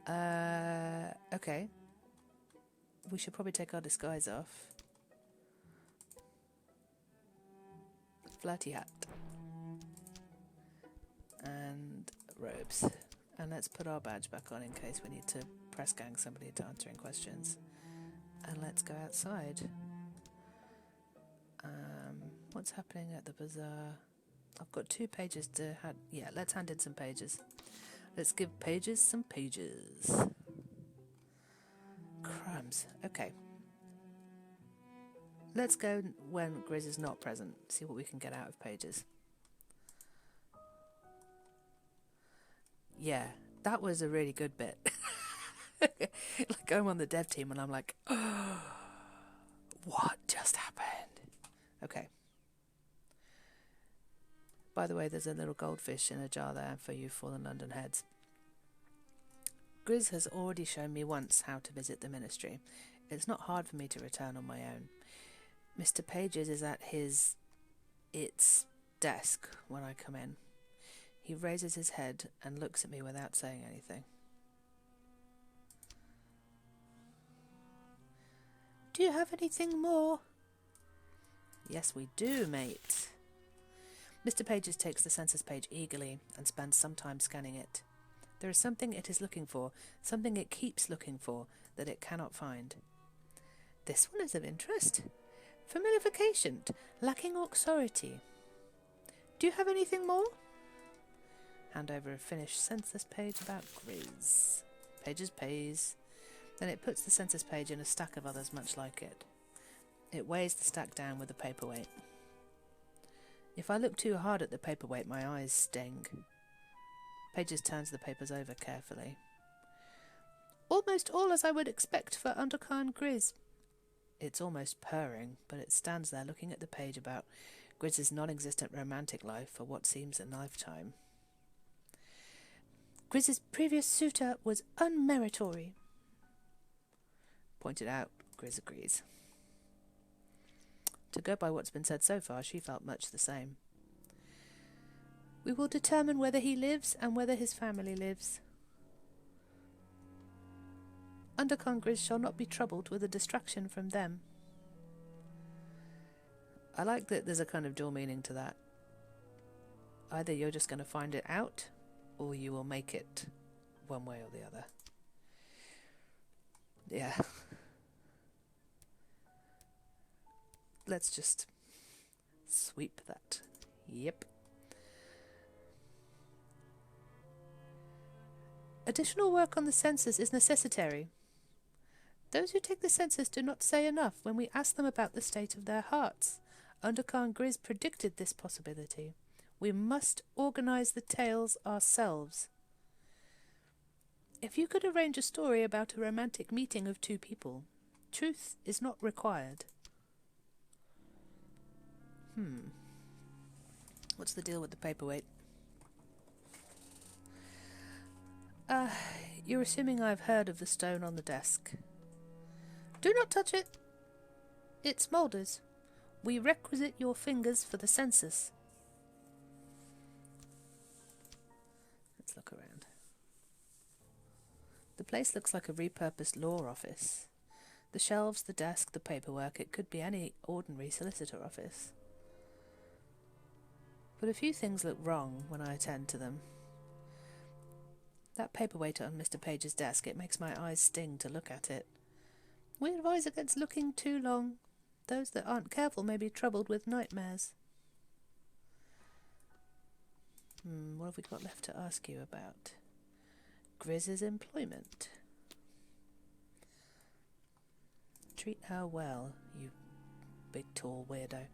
Speaker 1: Okay. We should probably take our disguise off. Flirty hat. And robes. And let's put our badge back on in case we need to press gang somebody to answering questions. And let's go outside. What's happening at the bazaar? I've got 2 pages to hand. Yeah, let's hand in some pages. Let's give pages some pages. Crumbs. Okay. Let's go when Grizz is not present. See what we can get out of pages. Yeah, that was a really good bit. Like I'm on the dev team and I'm like, oh, what just happened? Okay. By the way, there's a little goldfish in a jar there for you fallen London heads. Grizz has already shown me once how to visit the ministry. It's not hard for me to return on my own. Mr. Pages is at its desk when I come in. He raises his head and looks at me without saying anything. Do you have anything more? Yes, we do, mate. Mr. Pages takes the census page eagerly and spends some time scanning it. There is something it is looking for, something it keeps looking for, that it cannot find. This one is of interest. Familification, lacking auxority. Do you have anything more? Hand over a finished census page about Grizz. Pages pays. Then it puts the census page in a stack of others much like it. It weighs the stack down with a paperweight. If I look too hard at the paperweight, my eyes sting. Pages turns the papers over carefully. Almost all as I would expect for Undercarn Grizz. It's almost purring, but it stands there looking at the page about Grizz's non-existent romantic life for what seems a lifetime. Grizz's previous suitor was unmeritory. Pointed out, Grizz agrees. To go by what's been said so far, she felt much the same. We will determine whether he lives and whether his family lives. Undercon Grizz shall not be troubled with a distraction from them. I like that there's a kind of dual meaning to that. Either you're just going to find it out, or you will make it one way or the other. Yeah. Let's just sweep that. Yep. Additional work on the census is necessary. Those who take the census do not say enough when we ask them about the state of their hearts. Undercarn Grizz predicted this possibility. We must organise the tales ourselves. If you could arrange a story about a romantic meeting of 2 people, truth is not required. What's the deal with the paperweight? You're assuming I've heard of the stone on the desk. Do not touch it. It smoulders. We requisite your fingers for the census. Let's look around. The place looks like a repurposed law office. The shelves, the desk, the paperwork, it could be any ordinary solicitor office. But a few things look wrong when I attend to them. That paperweight on Mr. Page's desk, it makes my eyes sting to look at it. We advise against looking too long. Those that aren't careful may be troubled with nightmares. What have we got left to ask you about? Grizz's employment. Treat her well, you big tall weirdo.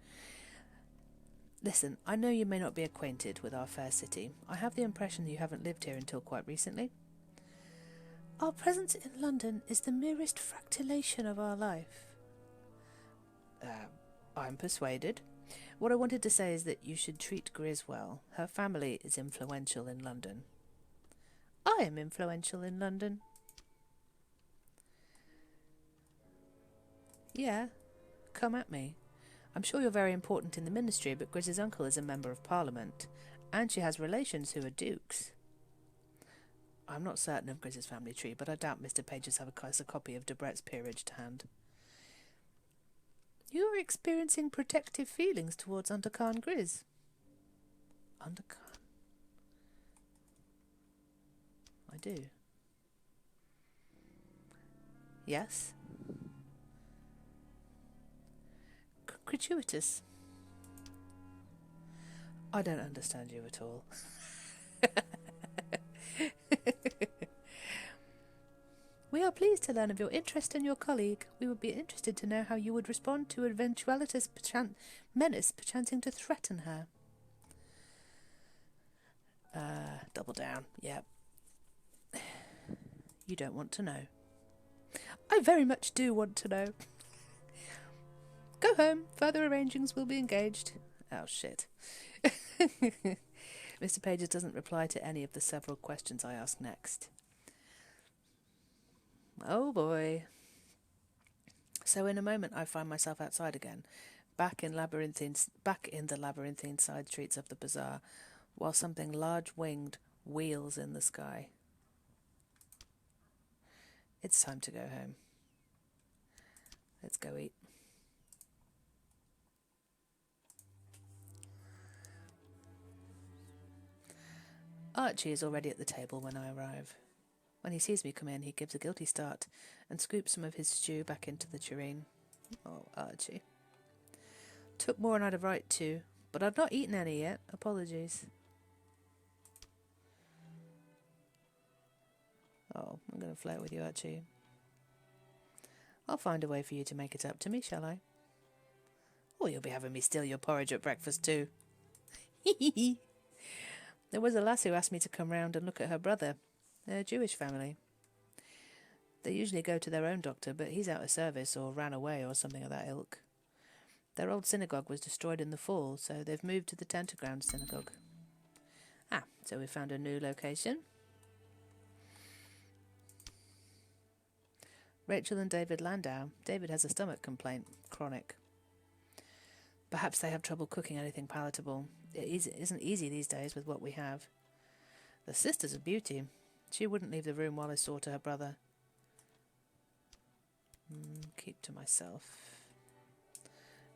Speaker 1: Listen, I know you may not be acquainted with our fair city. I have the impression that you haven't lived here until quite recently. Our presence in London is the merest fractillation of our life. I'm persuaded. What I wanted to say is that you should treat Grizz well. Her family is influential in London. I am influential in London. Yeah, come at me. I'm sure you're very important in the ministry, but Grizz's uncle is a member of Parliament, and she has relations who are dukes. I'm not certain of Grizz's family tree, but I doubt Mr. Pages has a copy of Debrett's peerage to hand. You are experiencing protective feelings towards Undercarn Grizz. Undercarn? I do. Yes? Gratuitous. I don't understand you at all. We are pleased to learn of your interest in your colleague. We would be interested to know how you would respond to eventualities menace chancing to threaten her. Double down. Yep. You don't want to know. I very much do want to know. Go home. Further arrangements will be engaged. Oh, shit. Mr. Pages doesn't reply to any of the several questions I ask next. Oh, boy. So in a moment I find myself outside again, back in the labyrinthine side streets of the bazaar, while something large-winged wheels in the sky. It's time to go home. Let's go eat. Archie is already at the table when I arrive. When he sees me come in, he gives a guilty start and scoops some of his stew back into the tureen. Oh, Archie. Took more than I'd have right to, but I've not eaten any yet. Apologies. Oh, I'm going to flirt with you, Archie. I'll find a way for you to make it up to me, shall I? Or you'll be having me steal your porridge at breakfast too. There was a lass who asked me to come round and look at her brother. They're a Jewish family. They usually go to their own doctor, but he's out of service or ran away or something of that ilk. Their old synagogue was destroyed in the fall, so they've moved to the Tenterground synagogue. So we found a new location. Rachel and David Landau. David has a stomach complaint, chronic. Perhaps they have trouble cooking anything palatable. It isn't easy these days with what we have. The sister's a beauty. She wouldn't leave the room while I saw to her brother. Keep to myself.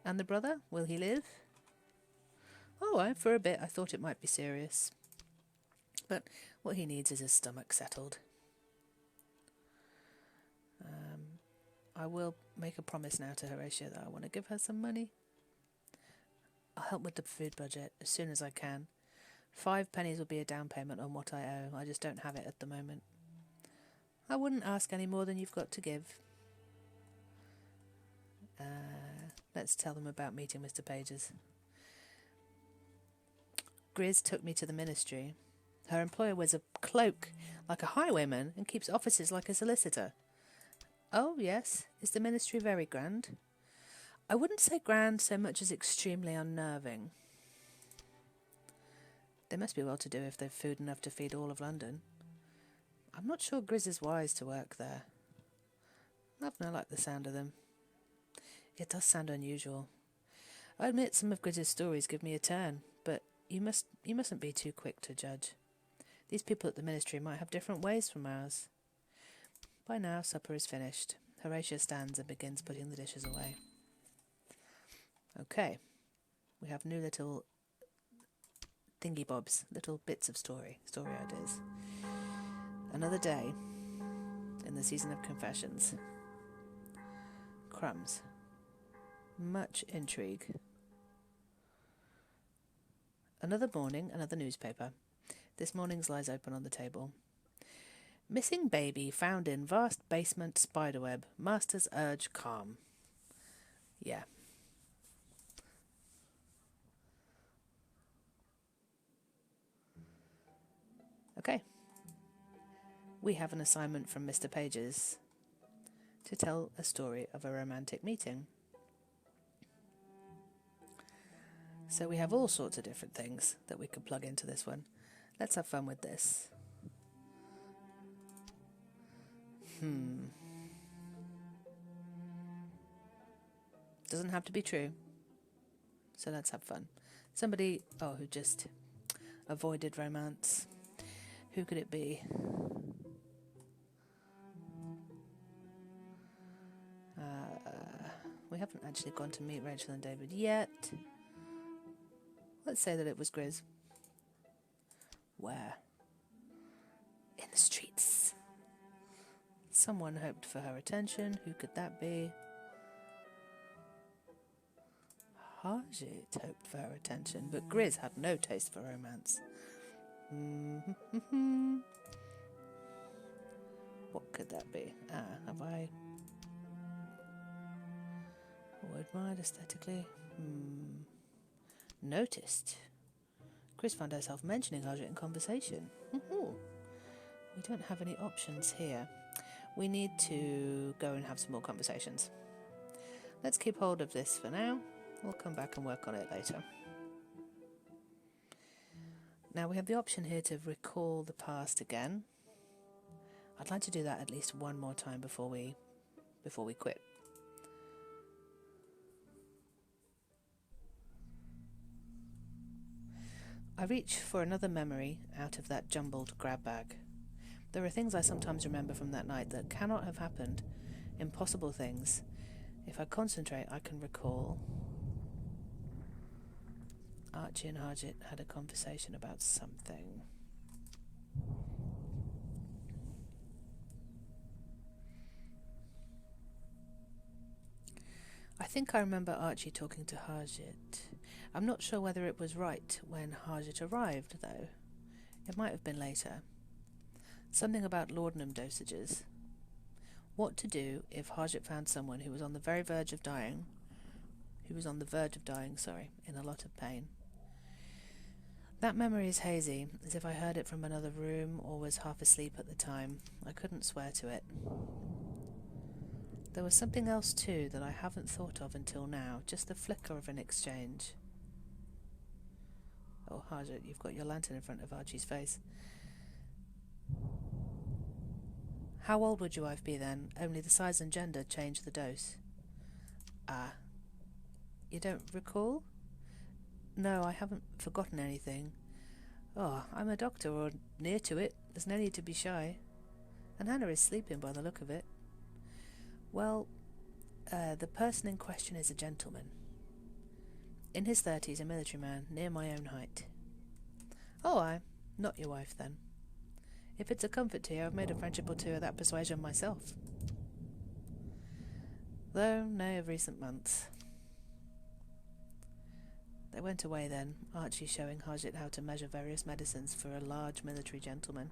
Speaker 1: And the brother? Will he live? Oh, for a bit I thought it might be serious. But what he needs is his stomach settled. I will make a promise now to Horatio that I want to give her some money. I'll help with the food budget as soon as I can. 5 pennies will be a down payment on what I owe. I just don't have it at the moment. I wouldn't ask any more than you've got to give. Let's tell them about meeting Mr. Pages. Grizz took me to the ministry. Her employer wears a cloak like a highwayman and keeps offices like a solicitor. Oh, yes. Is the ministry very grand? I wouldn't say grand so much as extremely unnerving. They must be well-to-do if they've food enough to feed all of London. I'm not sure Grizz is wise to work there. I've no like the sound of them. It does sound unusual. I admit some of Grizz's stories give me a turn, but you mustn't be too quick to judge. These people at the ministry might have different ways from ours. By now, supper is finished. Horatio stands and begins putting the dishes away. Okay, we have new little thingy-bobs, little bits of story ideas. Another day in the season of confessions. Crumbs. Much intrigue. Another morning, another newspaper. This morning's lies open on the table. Missing baby found in vast basement spiderweb. Masters urge calm. Yeah. Okay. We have an assignment from Mr. Pages to tell a story of a romantic meeting. So we have all sorts of different things that we could plug into this one. Let's have fun with this. Doesn't have to be true. So let's have fun. Somebody, who just avoided romance. Who could it be? We haven't actually gone to meet Rachel and David yet. Let's say that it was Grizz. Where? In the streets. Someone hoped for her attention. Who could that be? Harjit hoped for her attention, but Grizz had no taste for romance. What could that be? Have I... or admired aesthetically? Noticed. Grizz found herself mentioning Harjit in conversation. We don't have any options here. We need to go and have some more conversations. Let's keep hold of this for now. We'll come back and work on it later. Now we have the option here to recall the past again. I'd like to do that at least one more time before we quit. I reach for another memory out of that jumbled grab bag. There are things I sometimes remember from that night that cannot have happened, impossible things. If I concentrate, I can recall. Archie and Harjit had a conversation about something. I think I remember Archie talking to Harjit. I'm not sure whether it was right when Harjit arrived, though. It might have been later. Something about laudanum dosages. What to do if Harjit found someone who was on the verge of dying, in a lot of pain. That memory is hazy, as if I heard it from another room or was half asleep at the time. I couldn't swear to it. There was something else too that I haven't thought of until now, just the flicker of an exchange. Oh, Harjit, you've got your lantern in front of Archie's face. How old would your wife be then? Only the size and gender changed the dose. You don't recall? No, I haven't forgotten anything. Oh, I'm a doctor, or near to it. There's no need to be shy. And Hannah is sleeping by the look of it. Well, the person in question is a gentleman. In his 30s, a military man, near my own height. Oh, I'm not your wife, then. If it's a comfort to you, I've made a friendship or two of that persuasion myself. Though no of recent months. They went away then, Archie showing Harjit how to measure various medicines for a large military gentleman.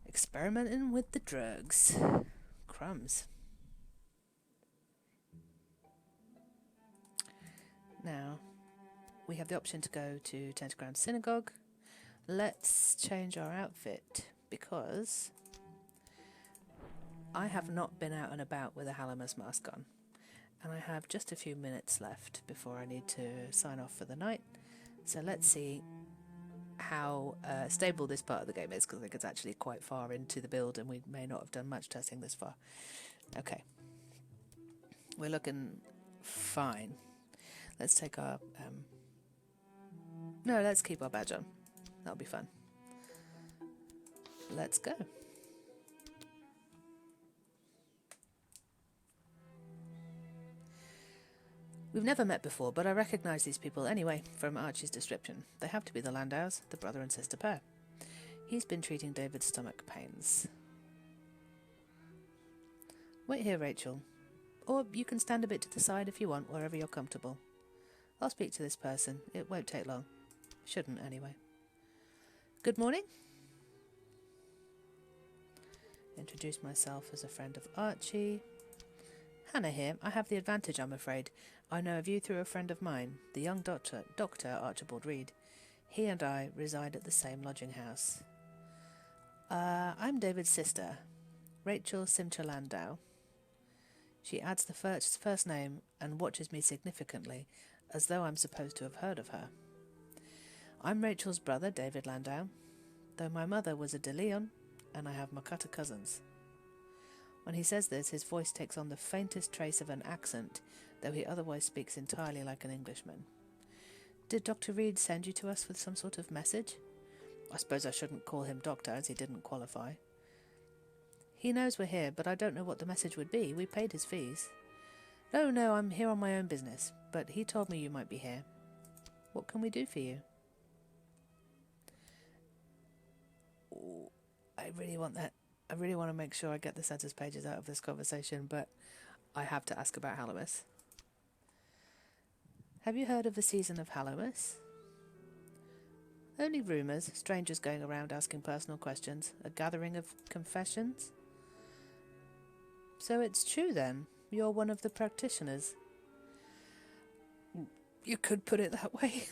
Speaker 1: Experimenting with the drugs. Crumbs. Now, we have the option to go to Tentagram Synagogue. Let's change our outfit, because I have not been out and about with a Hallowmas mask on. And I have just a few minutes left before I need to sign off for the night. So let's see how stable this part of the game is, because I think it's actually quite far into the build and we may not have done much testing this far. Okay. We're looking fine. Let's take our... No, let's keep our badge on. That'll be fun. Let's go. We've never met before, but I recognise these people anyway, from Archie's description. They have to be the Landowners, the brother and sister pair. He's been treating David's stomach pains. Wait here, Rachel. Or you can stand a bit to the side if you want, wherever you're comfortable. I'll speak to this person. It won't take long. Shouldn't, anyway. Good morning. Introduce myself as a friend of Archie. Hannah here. I have the advantage, I'm afraid. I know of you through a friend of mine, the young Dr. Archibald Reed. He and I reside at the same lodging house. I'm David's sister, Rachel Simcha Landau. She adds the first name and watches me significantly, as though I'm supposed to have heard of her. I'm Rachel's brother, David Landau, though my mother was a De Leon, and I have Makata cousins. When he says this, his voice takes on the faintest trace of an accent, though he otherwise speaks entirely like an Englishman. Did Dr. Reed send you to us with some sort of message? I suppose I shouldn't call him doctor, as he didn't qualify. He knows we're here, but I don't know what the message would be. We paid his fees. No, I'm here on my own business, but he told me you might be here. What can we do for you? Oh, I really want that I really want to make sure I get the census pages out of this conversation, but I have to ask about Hallowmas. Have you heard of the season of Hallowmas? Only rumours, strangers going around asking personal questions, a gathering of confessions? So it's true then, you're one of the practitioners. You could put it that way.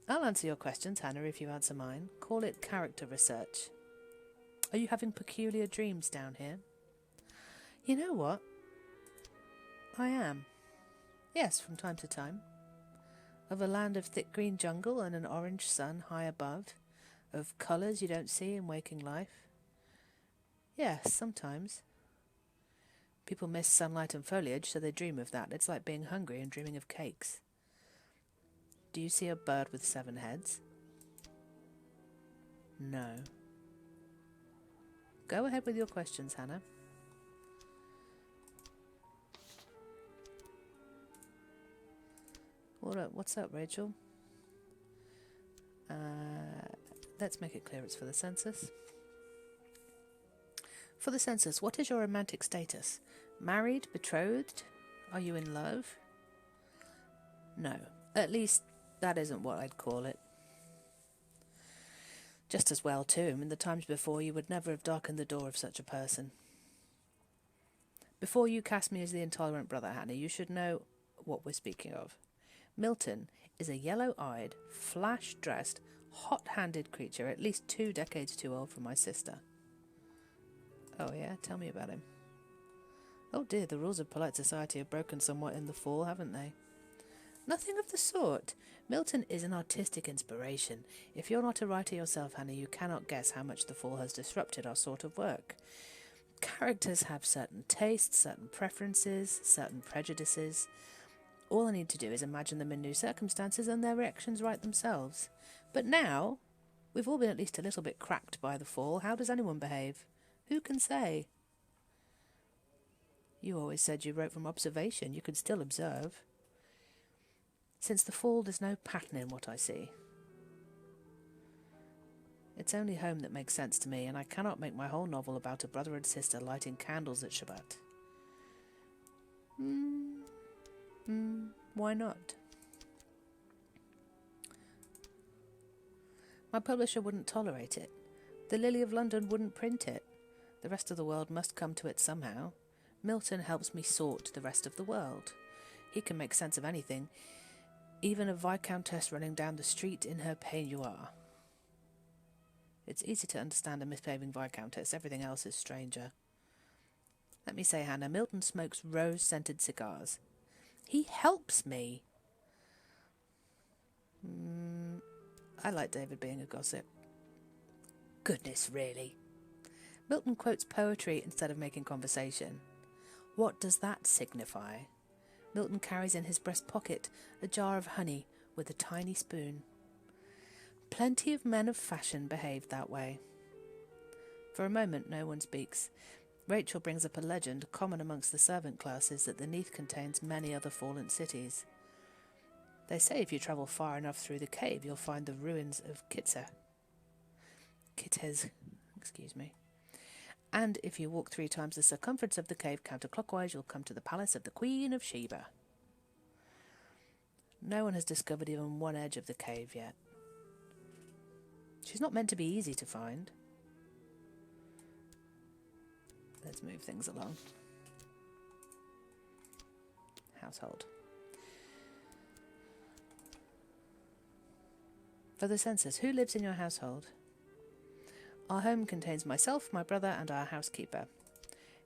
Speaker 1: I'll answer your questions, Hannah, if you answer mine. Call it character research. Are you having peculiar dreams down here? You know what? I am. Yes, from time to time. Of a land of thick green jungle and an orange sun high above. Of colours you don't see in waking life. Yes, sometimes. People miss sunlight and foliage, so they dream of that. It's like being hungry and dreaming of cakes. Do you see a bird with 7 heads? No. Go ahead with your questions, Hannah. What's up, Rachel? Let's make it clear it's for the census. For the census, what is your romantic status? Married? Betrothed? Are you in love? No. At least, that isn't what I'd call it. Just as well, too. In the times before, you would never have darkened the door of such a person. Before you cast me as the intolerant brother, Hannah, you should know what we're speaking of. Milton is a yellow-eyed, flash-dressed, hot-handed creature, at least 2 decades too old for my sister. Oh yeah, tell me about him. Oh dear, the rules of polite society have broken somewhat in the fall, haven't they? Nothing of the sort. Milton is an artistic inspiration. If you're not a writer yourself, Hannah, you cannot guess how much the fall has disrupted our sort of work. Characters have certain tastes, certain preferences, certain prejudices. All I need to do is imagine them in new circumstances and their reactions write themselves. But now, we've all been at least a little bit cracked by the fall. How does anyone behave? Who can say? You always said you wrote from observation. You can still observe. Since the fall, there's no pattern in what I see. It's only home that makes sense to me, and I cannot make my whole novel about a brother and sister lighting candles at Shabbat. Why not? My publisher wouldn't tolerate it. The Lily of London wouldn't print it. The rest of the world must come to it somehow. Milton helps me sort the rest of the world. He can make sense of anything, even a viscountess running down the street in her peignoir. It's easy to understand a misbehaving viscountess. Everything else is stranger. Let me say, Hannah, Milton smokes rose-scented cigars. He helps me. I like David being a gossip. Goodness, really. Milton quotes poetry instead of making conversation. What does that signify? Milton carries in his breast pocket a jar of honey with a tiny spoon. Plenty of men of fashion behaved that way. For a moment no one speaks. Rachel brings up a legend common amongst the servant classes that the Neath contains many other fallen cities. They say if you travel far enough through the cave you'll find the ruins of Kitez. And if you walk 3 times the circumference of the cave counterclockwise, you'll come to the palace of the Queen of Sheba. No one has discovered even one edge of the cave yet. She's not meant to be easy to find. Let's move things along. Household. For the census, who lives in your household? Our home contains myself, my brother, and our housekeeper.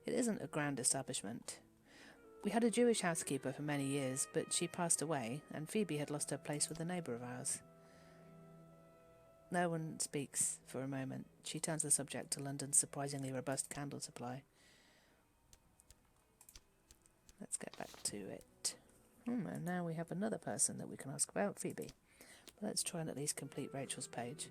Speaker 1: It isn't a grand establishment. We had a Jewish housekeeper for many years, but she passed away, and Phoebe had lost her place with a neighbour of ours. No one speaks for a moment. She turns the subject to London's surprisingly robust candle supply. Let's get back to it. And now we have another person that we can ask about, Phoebe. But let's try and at least complete Rachel's page.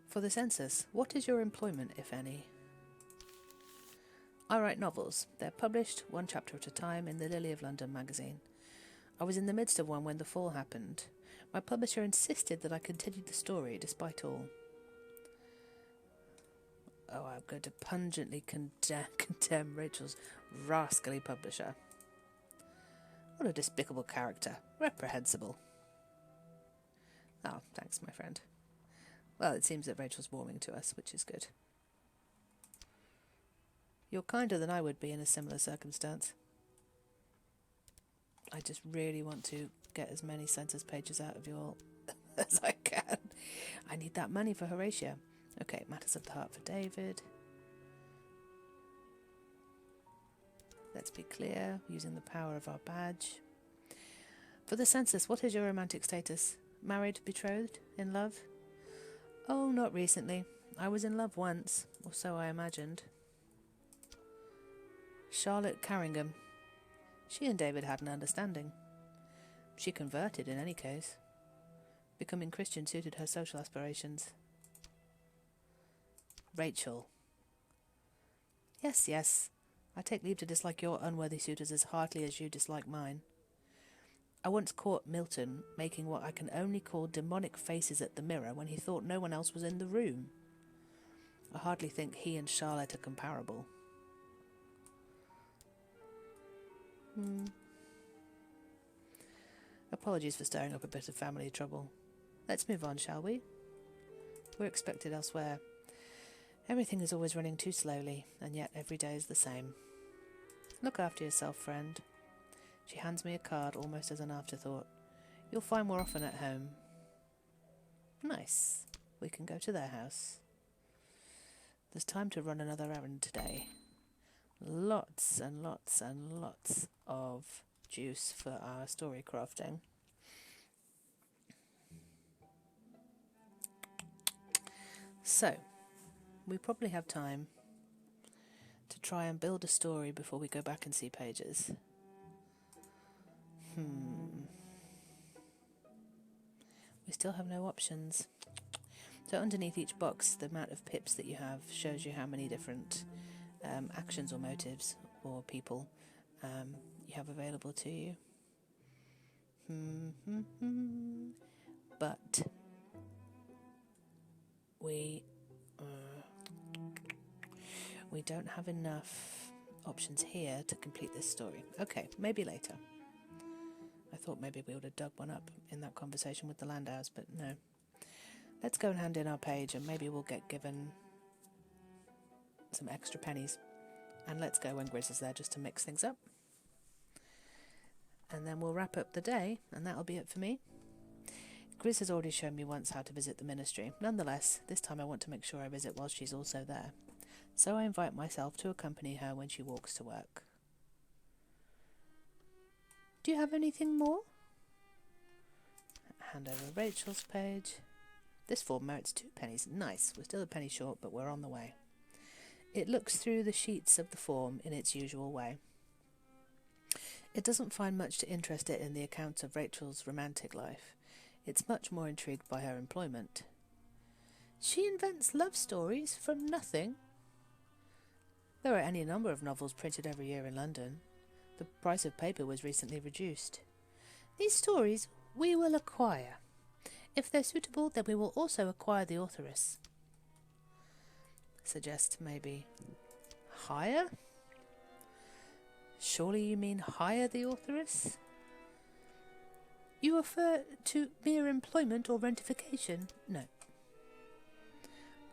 Speaker 1: For the census, what is your employment, if any? I write novels. They're published 1 chapter at a time in the Lily of London magazine. I was in the midst of one when the fall happened. My publisher insisted that I continued the story despite all. Oh, I'm going to pungently condemn Rachel's rascally publisher. What a despicable character. Reprehensible. Oh, thanks, my friend. Well, it seems that Rachel's warming to us, which is good. You're kinder than I would be in a similar circumstance. I just really want to get as many census pages out of you all as I can. I need that money for Horatio. Okay, matters of the heart for David. Let's be clear, using the power of our badge. For the census, what is your romantic status? Married, betrothed, in love? Oh, not recently. I was in love once, or so I imagined. Charlotte Carringham. She and David had an understanding. She converted in any case. Becoming Christian suited her social aspirations. Rachel. Yes. I take leave to dislike your unworthy suitors as heartily as you dislike mine. I once caught Milton making what I can only call demonic faces at the mirror when he thought no one else was in the room. I hardly think he and Charlotte are comparable. Apologies for stirring up a bit of family trouble. Let's move on, shall we? We're expected elsewhere. Everything is always running too slowly, and yet every day is the same. Look after yourself, friend. She hands me a card almost as an afterthought. You'll find more often at home. Nice. We can go to their house. There's time to run another errand today. Lots and lots and lots of juice for our story crafting. So, we probably have time to try and build a story before we go back and see pages. We still have no options. So underneath each box, the amount of pips that you have shows you how many different actions or motives or people you have available to you. But we don't have enough options here to complete this story. Okay, maybe later. I thought maybe we would have dug one up in that conversation with the landowners, but no. Let's go and hand in our page and maybe we'll get given some extra pennies. And let's go when Grizz is there just to mix things up. And then we'll wrap up the day, and that'll be it for me. Grizz has already shown me once how to visit the ministry. Nonetheless, this time I want to make sure I visit while she's also there. So I invite myself to accompany her when she walks to work. Do you have anything more? Hand over Rachel's page. This form merits 2 pennies. Nice. We're still a penny short, but we're on the way. It looks through the sheets of the form in its usual way. It doesn't find much to interest it in the account of Rachel's romantic life. It's much more intrigued by her employment. She invents love stories from nothing. There are any number of novels printed every year in London. The price of paper was recently reduced. These stories we will acquire. If they're suitable, then we will also acquire the authoress. Suggest maybe hire? Surely you mean hire the authoress? You refer to mere employment or rentification? No.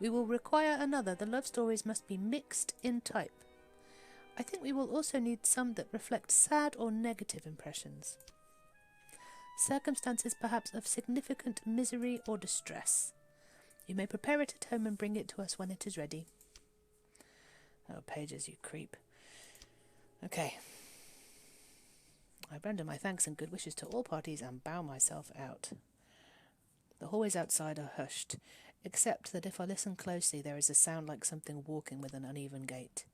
Speaker 1: We will require another. The love stories must be mixed in type. I think we will also need some that reflect sad or negative impressions. Circumstances perhaps of significant misery or distress. You may prepare it at home and bring it to us when it is ready. Oh, pages, you creep. Okay. I render my thanks and good wishes to all parties and bow myself out. The hallways outside are hushed, except that if I listen closely there is a sound like something walking with an uneven gait.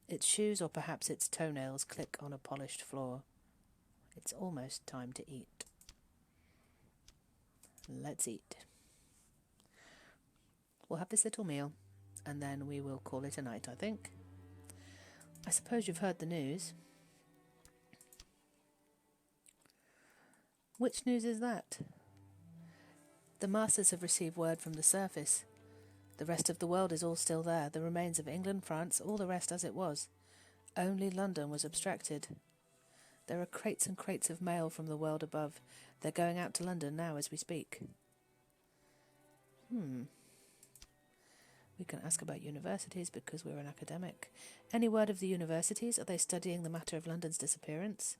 Speaker 1: Its shoes or perhaps its toenails click on a polished floor. It's almost time to eat. Let's eat. We'll have this little meal, and then we will call it a night, I think. I suppose you've heard the news. Which news is that? The masters have received word from the surface. The rest of the world is all still there, the remains of England, France, all the rest as it was. Only London was abstracted. There are crates and crates of mail from the world above. They're going out to London now as we speak. We can ask about universities because we're an academic. Any word of the universities? Are they studying the matter of London's disappearance?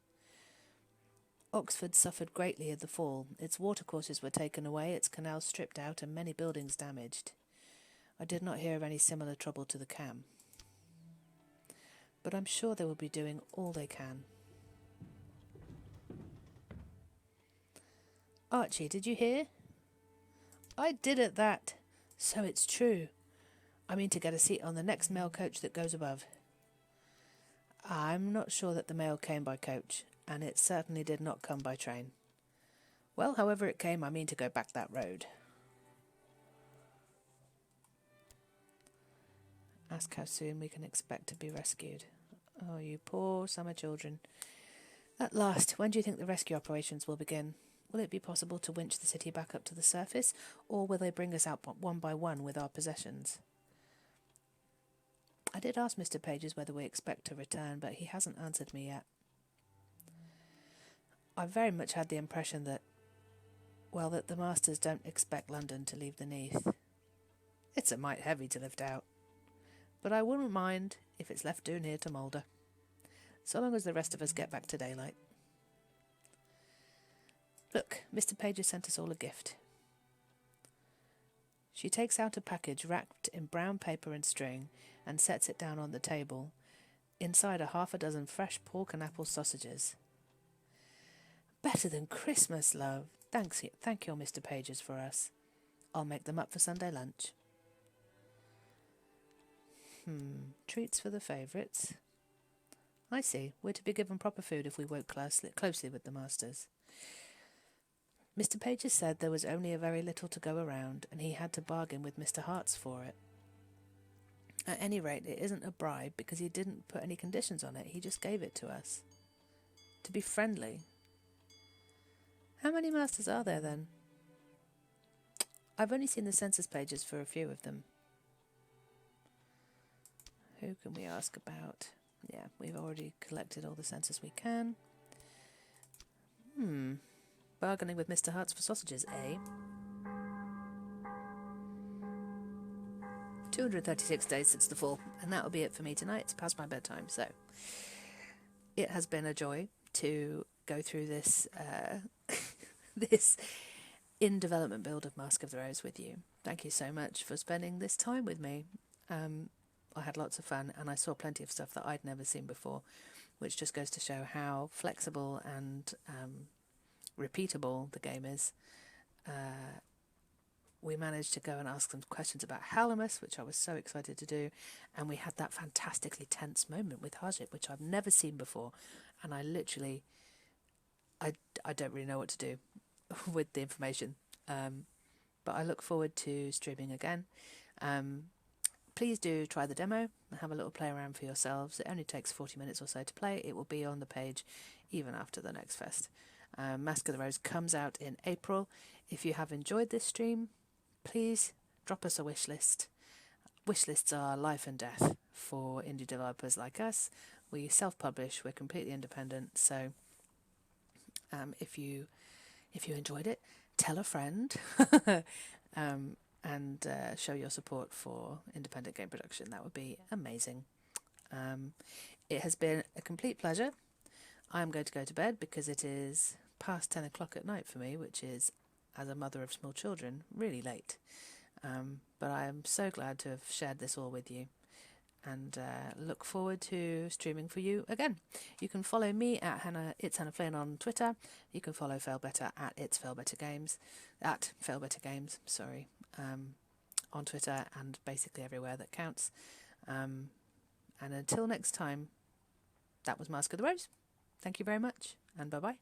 Speaker 1: Oxford suffered greatly in the fall. Its watercourses were taken away, its canals stripped out, and many buildings damaged. I did not hear of any similar trouble to the CAM. But I'm sure they will be doing all they can. Archie, did you hear? I did at that. So it's true. I mean to get a seat on the next mail coach that goes above. I'm not sure that the mail came by coach, and it certainly did not come by train. Well, however it came, I mean to go back that road. Ask how soon we can expect to be rescued. Oh, you poor summer children. At last, when do you think the rescue operations will begin? Will it be possible to winch the city back up to the surface, or will they bring us out one by one with our possessions? I did ask Mr. Pages whether we expect to return, but he hasn't answered me yet. I very much had the impression that the masters don't expect London to leave the Neath. It's a mite heavy to lift out, but I wouldn't mind if it's left down here to moulder, so long as the rest of us get back to daylight. Look, Mr. Pages sent us all a gift. She takes out a package wrapped in brown paper and string and sets it down on the table. Inside are 6 fresh pork and apple sausages. Better than Christmas, love. Thank you, Mr. Pages, for us. I'll make them up for Sunday lunch. Treats for the favourites. I see. We're to be given proper food if we work closely with the masters. Mr. Pages said there was only a very little to go around, and he had to bargain with Mr. Hart's for it. At any rate, it isn't a bribe because he didn't put any conditions on it. He just gave it to us. To be friendly. How many masters are there, then? I've only seen the census pages for a few of them. Who can we ask about? Yeah, we've already collected all the census we can. Bargaining with Mr. Hart's for sausages, eh? 236 days since the fall, and that'll be it for me tonight. It's past my bedtime, so it has been a joy to go through this this in development build of Mask of the Rose with you. Thank you so much for spending this time with me. I had lots of fun, and I saw plenty of stuff that I'd never seen before, which just goes to show how flexible and repeatable the game is. We managed to go and ask some questions about Halamus, which I was so excited to do, and we had that fantastically tense moment with Harjit, which I've never seen before, and I literally, I don't really know what to do with the information, but I look forward to streaming again. Please do try the demo and have a little play around for yourselves. It only takes 40 minutes or so to play. It will be on the page even after the next fest. Mask of the Rose comes out in April. If you have enjoyed this stream, please drop us a wish list. Wish lists are life and death for indie developers like us. We self-publish, we're completely independent, so if you enjoyed it, tell a friend and show your support for independent game production. That would be amazing. It has been a complete pleasure. I'm going to go to bed because it is past 10 o'clock at night for me, which is, as a mother of small children, really late. But I am so glad to have shared this all with you, and look forward to streaming for you again. You can follow me at It's Hannah Flynn on Twitter. You can follow Failbetter at It's Failbetter Games, on Twitter and basically everywhere that counts. And until next time, that was Mask of the Rose. Thank you very much, and bye-bye.